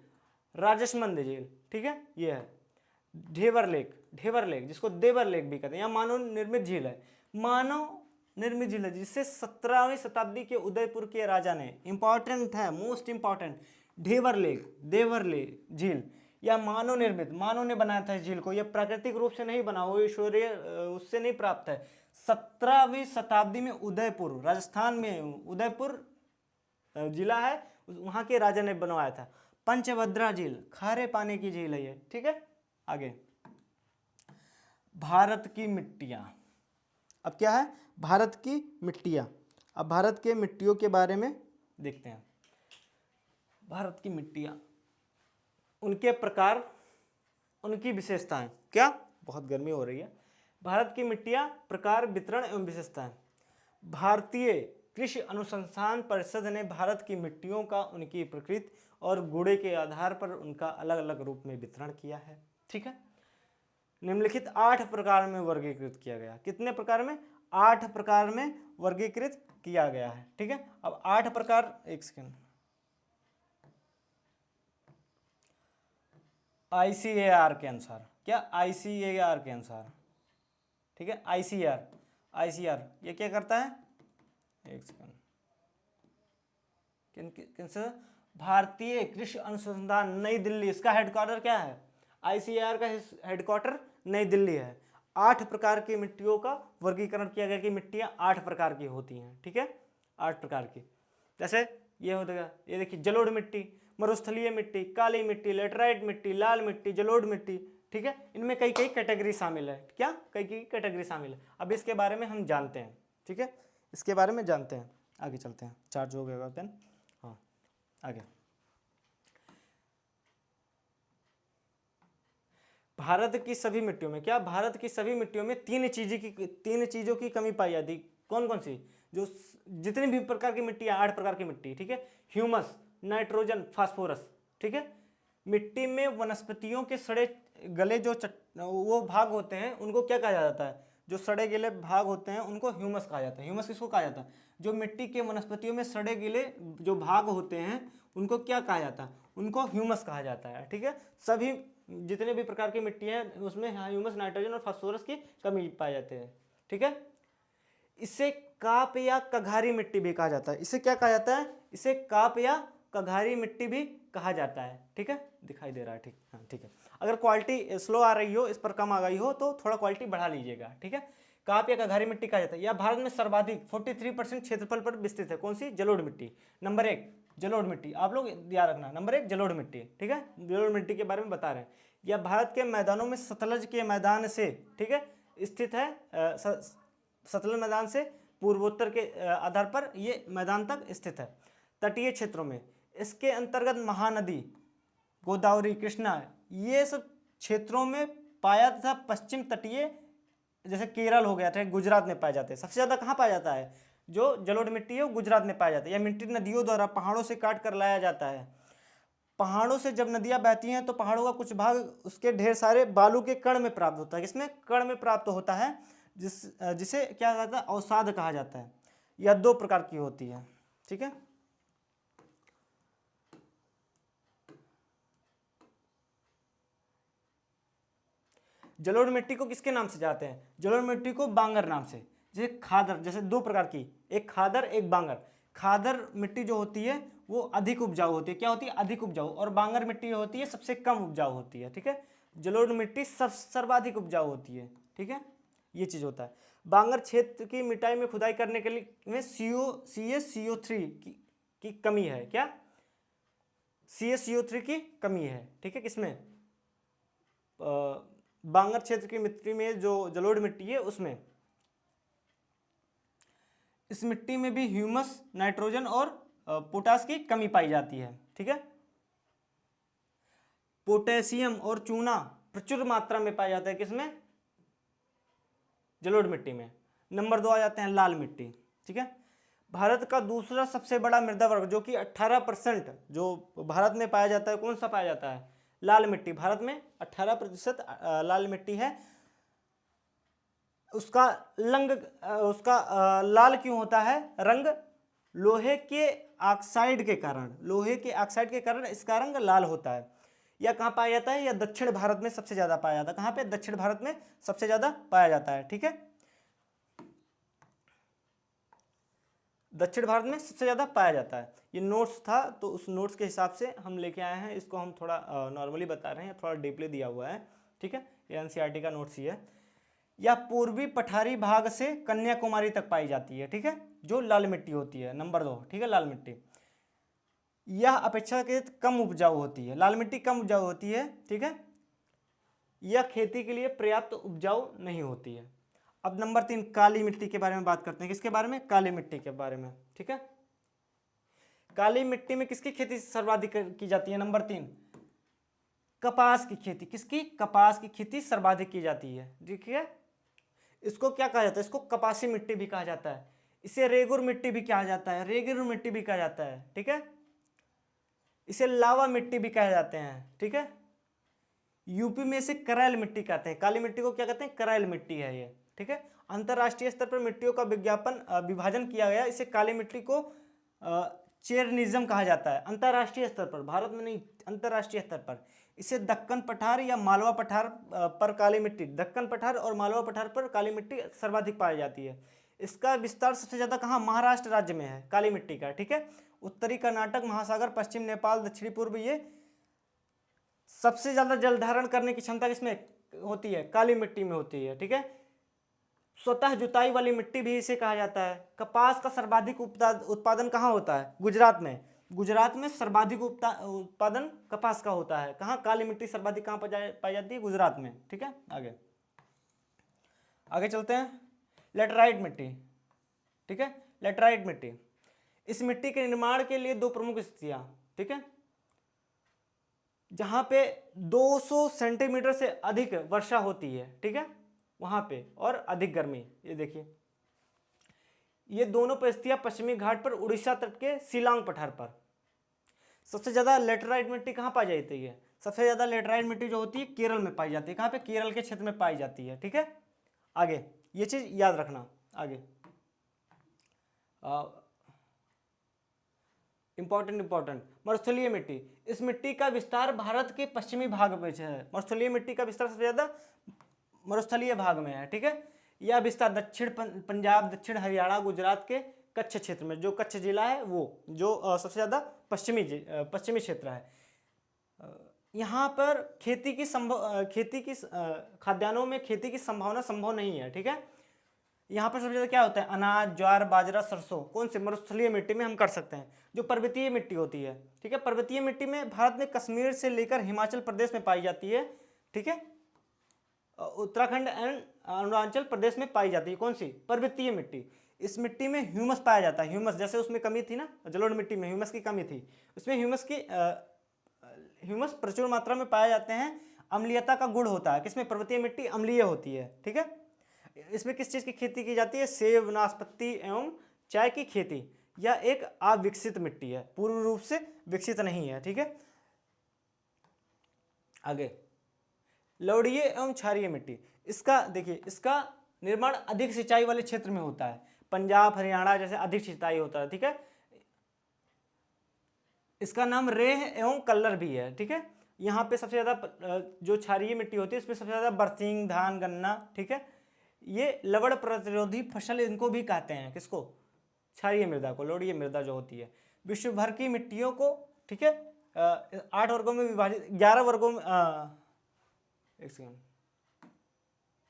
राजसमंद झील, ठीक है, ये है। ढेवर लेक, ढेवर लेक जिसको देवर लेक भी कहते हैं, यहाँ मानव निर्मित झील है, मानव निर्मित झील है, जिसे 17वीं शताब्दी के उदयपुर के राजा ने, इंपॉर्टेंट है, मोस्ट इंपॉर्टेंट, ढेवर लेक, देवर लेक झील, या मानव निर्मित, मानव ने बनाया था इस झील को, यह प्राकृतिक रूप से नहीं बना, वो ईश्वरीय उससे नहीं प्राप्त है। 17वीं शताब्दी में उदयपुर, राजस्थान में उदयपुर जिला है, वहां के राजा ने बनवाया था। पंचभद्रा झील, खारे पानी की झील है ये, ठीक है। आगे भारत की मिट्टियां, अब क्या है? भारत की मिट्टियां। अब भारत के मिट्टियों के बारे में देखते हैं। भारत की मिट्टियां, उनके प्रकार, उनकी विशेषताएं। क्या? बहुत गर्मी हो रही है। भारत की मिट्टियां, प्रकार, वितरण एवं विशेषताएं। भारतीय कृषि अनुसंधान परिषद ने भारत की मिट्टियों का उनकी प्रकृति और गुण के आधार पर उनका अलग अलग रूप में वितरण किया है, ठीक है। निम्नलिखित 8 प्रकार में वर्गीकृत किया गया। कितने प्रकार में? 8 प्रकार में वर्गीकृत किया गया है, ठीक है। अब 8 प्रकार, एक सेकंड, आईसीएआर के अनुसार, क्या? आईसीएआर के अनुसार, ठीक है। आईसीआर, आईसीआर ये क्या करता है? एक सेकंड, किन से? भारतीय कृषि अनुसंधान नई दिल्ली, इसका हेडक्वार्टर क्या है? आईसीएआर का हेडक्वार्टर नई दिल्ली है। 8 प्रकार की मिट्टियों का वर्गीकरण किया गया कि मिट्टियां 8 प्रकार की होती हैं, ठीक है, 8 प्रकार की। जैसे ये हो गया, ये देखिए, जलोढ़ मिट्टी, मरुस्थलीय मिट्टी, काली मिट्टी, लेटराइट मिट्टी, लाल मिट्टी, जलोढ़ मिट्टी, ठीक है। इनमें कई कई कैटेगरी शामिल है। क्या? कई कई कैटेगरी शामिल है। अब इसके बारे में हम जानते हैं, ठीक है, इसके बारे में जानते हैं। आगे चलते हैं। चार्ज हो गया पेन, हाँ, आगे। भारत की सभी मिट्टियों में, क्या? भारत की सभी मिट्टियों में 3 चीजों की कमी पाई जाती। कौन कौन सी? जो जितनी भी प्रकार की मिट्टी है, 8 प्रकार की मिट्टी, ठीक है। ह्यूमस, नाइट्रोजन, फास्फोरस, ठीक है। मिट्टी में वनस्पतियों के सड़े गले जो वो भाग होते हैं, उनको क्या कहा जाता है? जो सड़े गले भाग होते हैं उनको ह्यूमस कहा जाता है। ह्यूमस किसको कहा जाता है? जो मिट्टी के वनस्पतियों में सड़े गले जो भाग होते हैं उनको क्या कहा जाता है? उनको ह्यूमस कहा जाता है, ठीक है। सभी जितने भी प्रकार की मिट्टी है उसमें ह्यूमस, नाइट्रोजन और फास्फोरस की कमी पाई जाती है, ठीक है। इसे काप या कघारी मिट्टी भी कहा जाता है। इसे क्या कहा जाता है? इसे काप या कघारी मिट्टी भी कहा जाता है, ठीक है। दिखाई दे रहा है, ठीक, हाँ, ठीक है। अगर क्वालिटी स्लो आ रही हो, इस पर कम आ गई हो तो थोड़ा क्वालिटी बढ़ा लीजिएगा, ठीक है। काप या कघारी मिट्टी कहा जाता है। यह भारत में सर्वाधिक 43% क्षेत्रफल पर विस्तृत है। कौन सी? जलोढ़ मिट्टी। नंबर 1 जलोढ़ मिट्टी, आप लोग याद रखना, नंबर 1 जलोढ़ मिट्टी, ठीक है। जलोढ़ मिट्टी के बारे में बता रहे हैं। यह भारत के मैदानों में सतलज के मैदान से, ठीक है, स्थित है। सतलज मैदान से पूर्वोत्तर के आधार पर ये मैदान तक स्थित है। तटीय क्षेत्रों में इसके अंतर्गत महानदी, गोदावरी, कृष्णा, ये सब क्षेत्रों में पाया तथा पश्चिम तटीय जैसे केरल हो गया था, गुजरात में पाए जाते हैं। सबसे ज़्यादा कहाँ पाया जाता है? जो जलोढ़ मिट्टी है वो गुजरात में पाया जाता है। यह मिट्टी नदियों द्वारा पहाड़ों से काट कर लाया जाता है। पहाड़ों से जब नदियाँ बहती हैं तो पहाड़ों का कुछ भाग उसके ढेर सारे बालू के कण में प्राप्त होता है। किसमें? कण में प्राप्त होता है, जिसे क्या कहता है? अवसाद कहा जाता है। यह 2 प्रकार की होती है, ठीक है। जलोढ़ मिट्टी को किसके नाम से जानते हैं? जलोढ़ मिट्टी को बांगर नाम से। जैसे खादर, जैसे दो प्रकार की, एक खादर एक बांगर। खादर मिट्टी जो होती है वो अधिक उपजाऊ होती है। क्या होती है? अधिक उपजाऊ। और बांगर मिट्टी जो होती है सबसे कम उपजाऊ होती है। ठीक है, जलोढ़ मिट्टी सर्वाधिक उपजाऊ होती है। ठीक है, ये चीज होता है। बांगर क्षेत्र की मिटाई में खुदाई करने के लिए में CaCO3 की कमी है। क्या? CaCO3 की कमी है। ठीक है, किसमें? बांगर क्षेत्र की मिट्टी में, जो जलोढ़ मिट्टी है उसमें। इस मिट्टी में भी ह्यूमस, नाइट्रोजन और पोटास की कमी पाई जाती है। ठीक है, पोटेशियम और चूना प्रचुर मात्रा में पाया जाता है। किसमें? जलोढ़ मिट्टी में। नंबर 2 आ जाते हैं लाल मिट्टी। ठीक है, भारत का दूसरा सबसे बड़ा मृदा वर्ग जो कि 18% जो भारत में पाया जाता है, कौन सा पाया जाता है? लाल मिट्टी। भारत में 18% लाल मिट्टी है। उसका लाल क्यों होता है रंग? लोहे के ऑक्साइड के कारण, लोहे के ऑक्साइड के कारण इसका रंग लाल होता है। यह कहाँ पाया जाता है? यह दक्षिण भारत में सबसे ज्यादा पाया जाता है। कहाँ पे? दक्षिण भारत में सबसे ज्यादा पाया जाता है। ठीक है, दक्षिण भारत में सबसे ज्यादा पाया जाता है। ये नोट्स था, तो उस नोट्स के हिसाब से हम लेके आए हैं। इसको हम थोड़ा नॉर्मली बता रहे हैं, थोड़ा डीपली दिया हुआ है। ठीक है, ये एनसीईआरटी का नोट्स ही है। या पूर्वी पठारी भाग से कन्याकुमारी तक पाई जाती है। ठीक है, जो लाल मिट्टी होती है। नंबर 2, ठीक है, लाल मिट्टी। यह अपेक्षाकृत कम उपजाऊ होती है। लाल मिट्टी कम उपजाऊ होती है। ठीक है, यह खेती के लिए पर्याप्त उपजाऊ नहीं होती है। अब नंबर 3 काली मिट्टी के बारे में बात करते हैं। किसके बारे में? काली मिट्टी के बारे में। ठीक है, काली मिट्टी में किसकी खेती सर्वाधिक की जाती है? नंबर 3 कपास की खेती। किसकी? कपास की खेती सर्वाधिक की जाती है। ठीक है, इसको क्या कहा जाता है? इसको कपासी मिट्टी भी कहा जाता है। इसे रेगुर मिट्टी भी कहा जाता है, रेगुर मिट्टी भी कहा जाता है। ठीक है, इसे लावा मिट्टी भी कहे जाते हैं। ठीक है, यूपी में इसे करैल मिट्टी कहते हैं। काली मिट्टी को क्या कहते हैं? करैल मिट्टी है ये। ठीक है, अंतरराष्ट्रीय स्तर पर मिट्टियों का विभाजन किया गया। इसे काली मिट्टी को चेरनिज्म कहा जाता है। अंतरराष्ट्रीय स्तर पर, भारत में नहीं, अंतरराष्ट्रीय स्तर पर। इसे दक्कन पठार या मालवा पठार पर काली मिट्टी, दक्कन पठार और मालवा पठार पर काली मिट्टी सर्वाधिक पाई जाती है। इसका विस्तार सबसे ज्यादा कहाँ? महाराष्ट्र राज्य में है काली मिट्टी का। ठीक है, उत्तरी कर्नाटक महासागर, पश्चिम नेपाल, दक्षिणी पूर्व, ये सबसे ज्यादा जल धारण करने की क्षमता किसमें होती है? काली मिट्टी में होती है। ठीक है, स्वतः जुताई वाली मिट्टी भी इसे कहा जाता है। कपास का सर्वाधिक उत्पादन कहाँ होता है? गुजरात में। गुजरात में सर्वाधिक उत्पादन कपास का होता है। कहाँ? काली मिट्टी सर्वाधिक कहाँ पाई जाती है? गुजरात में। ठीक है, आगे आगे चलते हैं। लेटराइट मिट्टी। ठीक है, लेटराइट मिट्टी। इस मिट्टी के निर्माण के लिए 2 प्रमुख स्थितियां। ठीक है, जहां पे 200 सेंटीमीटर से अधिक वर्षा होती है। ठीक है, वहां पे, और अधिक गर्मी। ये देखिए, ये दोनों परिस्थितियां पश्चिमी घाट पर, उड़ीसा तट के शिलांग पठार पर। सबसे ज्यादा लेटराइट मिट्टी कहाँ पाई जाती है? सबसे ज्यादा लेटराइट मिट्टी जो होती है केरल में पाई जाती है। कहाँ पे? केरल के क्षेत्र में पाई जाती है। ठीक है, आगे ये चीज याद रखना। आगे इंपॉर्टेंट मरुस्थलीय मिट्टी। इस मिट्टी का विस्तार भारत के पश्चिमी भाग में है। मरुस्थलीय मिट्टी का विस्तार सबसे ज्यादा मरुस्थलीय भाग में है। ठीक है, यह विस्तार दक्षिण पंजाब, दक्षिण हरियाणा, गुजरात के कच्छ क्षेत्र में, जो कच्छ जिला है वो, जो सबसे ज्यादा पश्चिमी क्षेत्र है। यहाँ पर खेती की खाद्यान्नों में खेती की संभावना संभव नहीं है। ठीक है, यहाँ पर सबसे ज्यादा क्या होता है? अनाज, ज्वार, बाजरा, सरसों। कौन से? मरुस्थलीय मिट्टी में हम कर सकते हैं। जो पर्वतीय मिट्टी होती है, ठीक है, पर्वतीय मिट्टी में भारत में कश्मीर से लेकर हिमाचल प्रदेश में पाई जाती है। ठीक है, उत्तराखंड एंड अरुणाचल प्रदेश में पाई जाती है। कौन सी? पर्वतीय मिट्टी। इस मिट्टी में ह्यूमस पाया जाता है। ह्यूमस, जैसे उसमें कमी थी ना, जलोढ़ मिट्टी में ह्यूमस की कमी थी, उसमें ह्यूमस प्रचुर मात्रा में पाए जाते हैं। अम्लीयता का गुण होता है। किसमें? पर्वतीय मिट्टी अम्लीय होती है। ठीक है, इसमें किस चीज की खेती की जाती है? सेब, नाशपाती एवं चाय की खेती। यह एक अविकसित मिट्टी है, पूर्ण रूप से विकसित नहीं है। ठीक है, आगे लवणीय एवं क्षारीय मिट्टी। इसका देखिए, इसका निर्माण अधिक सिंचाई वाले क्षेत्र में होता है। पंजाब, हरियाणा जैसे अधिक सिंचाई होता है। ठीक है, इसका नाम रेह एवं कल्लर भी है। ठीक है, यहाँ पे सबसे ज़्यादा जो क्षारीय मिट्टी होती है इसमें सबसे ज़्यादा बरसीम, धान, गन्ना, ठीक है, ये लवण प्रतिरोधी फसल इनको भी कहते हैं, किसको, क्षारीय मृदा को, लोड़ीय मृदा जो होती है। विश्व भर की मिट्टियों को, ठीक है, 8 वर्गों में विभाजित, 11 वर्गों में, एक सेकेंड,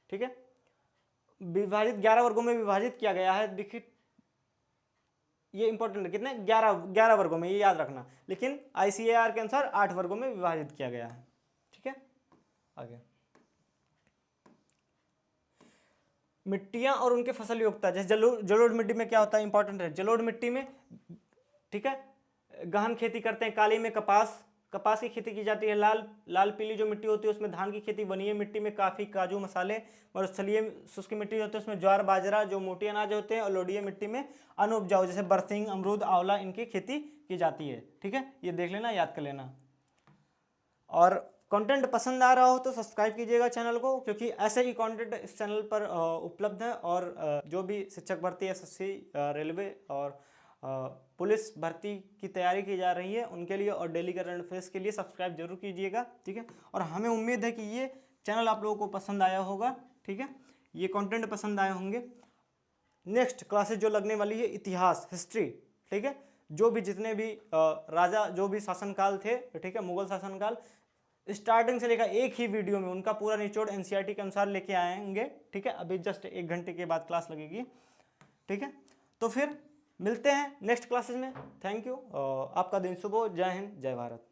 ठीक है, विभाजित 11 वर्गों में विभाजित किया गया है। देखिए ये इंपॉर्टेंट है, कितने, 11 वर्गों में, ये याद रखना, लेकिन ICAR के अनुसार 8 वर्गों में विभाजित किया गया है, ठीक है। आगे मिट्टियां और उनके फसल योग्यता, जैसे जलोढ़ मिट्टी में क्या होता है, इंपॉर्टेंट है, जलोढ़ मिट्टी में, ठीक है, गहन खेती करते हैं, काली में कपास की खेती की जाती है, लाल पीली जो मिट्टी होती है उसमें धान की खेती, वनीय मिट्टी में काफ़ी, काजू, मसाले, मरुस्थलीय शुष्क मिट्टी होती है उसमें ज्वार, बाजरा जो मोटे अनाज होते हैं, और लोडीय मिट्टी में अनुपजाऊ जैसे बरसिंग, अमरूद, आंवला, इनकी खेती की जाती है, ठीक है, ये देख लेना, याद कर लेना। और कंटेंट पसंद आ रहा हो तो सब्सक्राइब कीजिएगा चैनल को, क्योंकि ऐसे ही कंटेंट इस चैनल पर उपलब्ध है। और जो भी शिक्षक भर्ती, SSC, रेलवे और पुलिस भर्ती की तैयारी की जा रही है उनके लिए, और डेली करंट अफेयर्स के लिए सब्सक्राइब जरूर कीजिएगा, ठीक है। और हमें उम्मीद है कि ये चैनल आप लोगों को पसंद आया होगा, ठीक है, ये कंटेंट पसंद आए होंगे। नेक्स्ट क्लासेस जो लगने वाली है, इतिहास, हिस्ट्री, ठीक है, जो भी जितने भी राजा, जो भी शासनकाल थे, ठीक है, मुगल शासनकाल, स्टार्टिंग से लेकर एक ही वीडियो में उनका पूरा निचोड़ NCERT के अनुसार लेके आएंगे, ठीक है। अभी जस्ट 1 घंटे के बाद क्लास लगेगी, ठीक है। तो फिर मिलते हैं नेक्स्ट क्लासेस में। थैंक यू, आपका दिन शुभ हो। जय हिंद, जय भारत।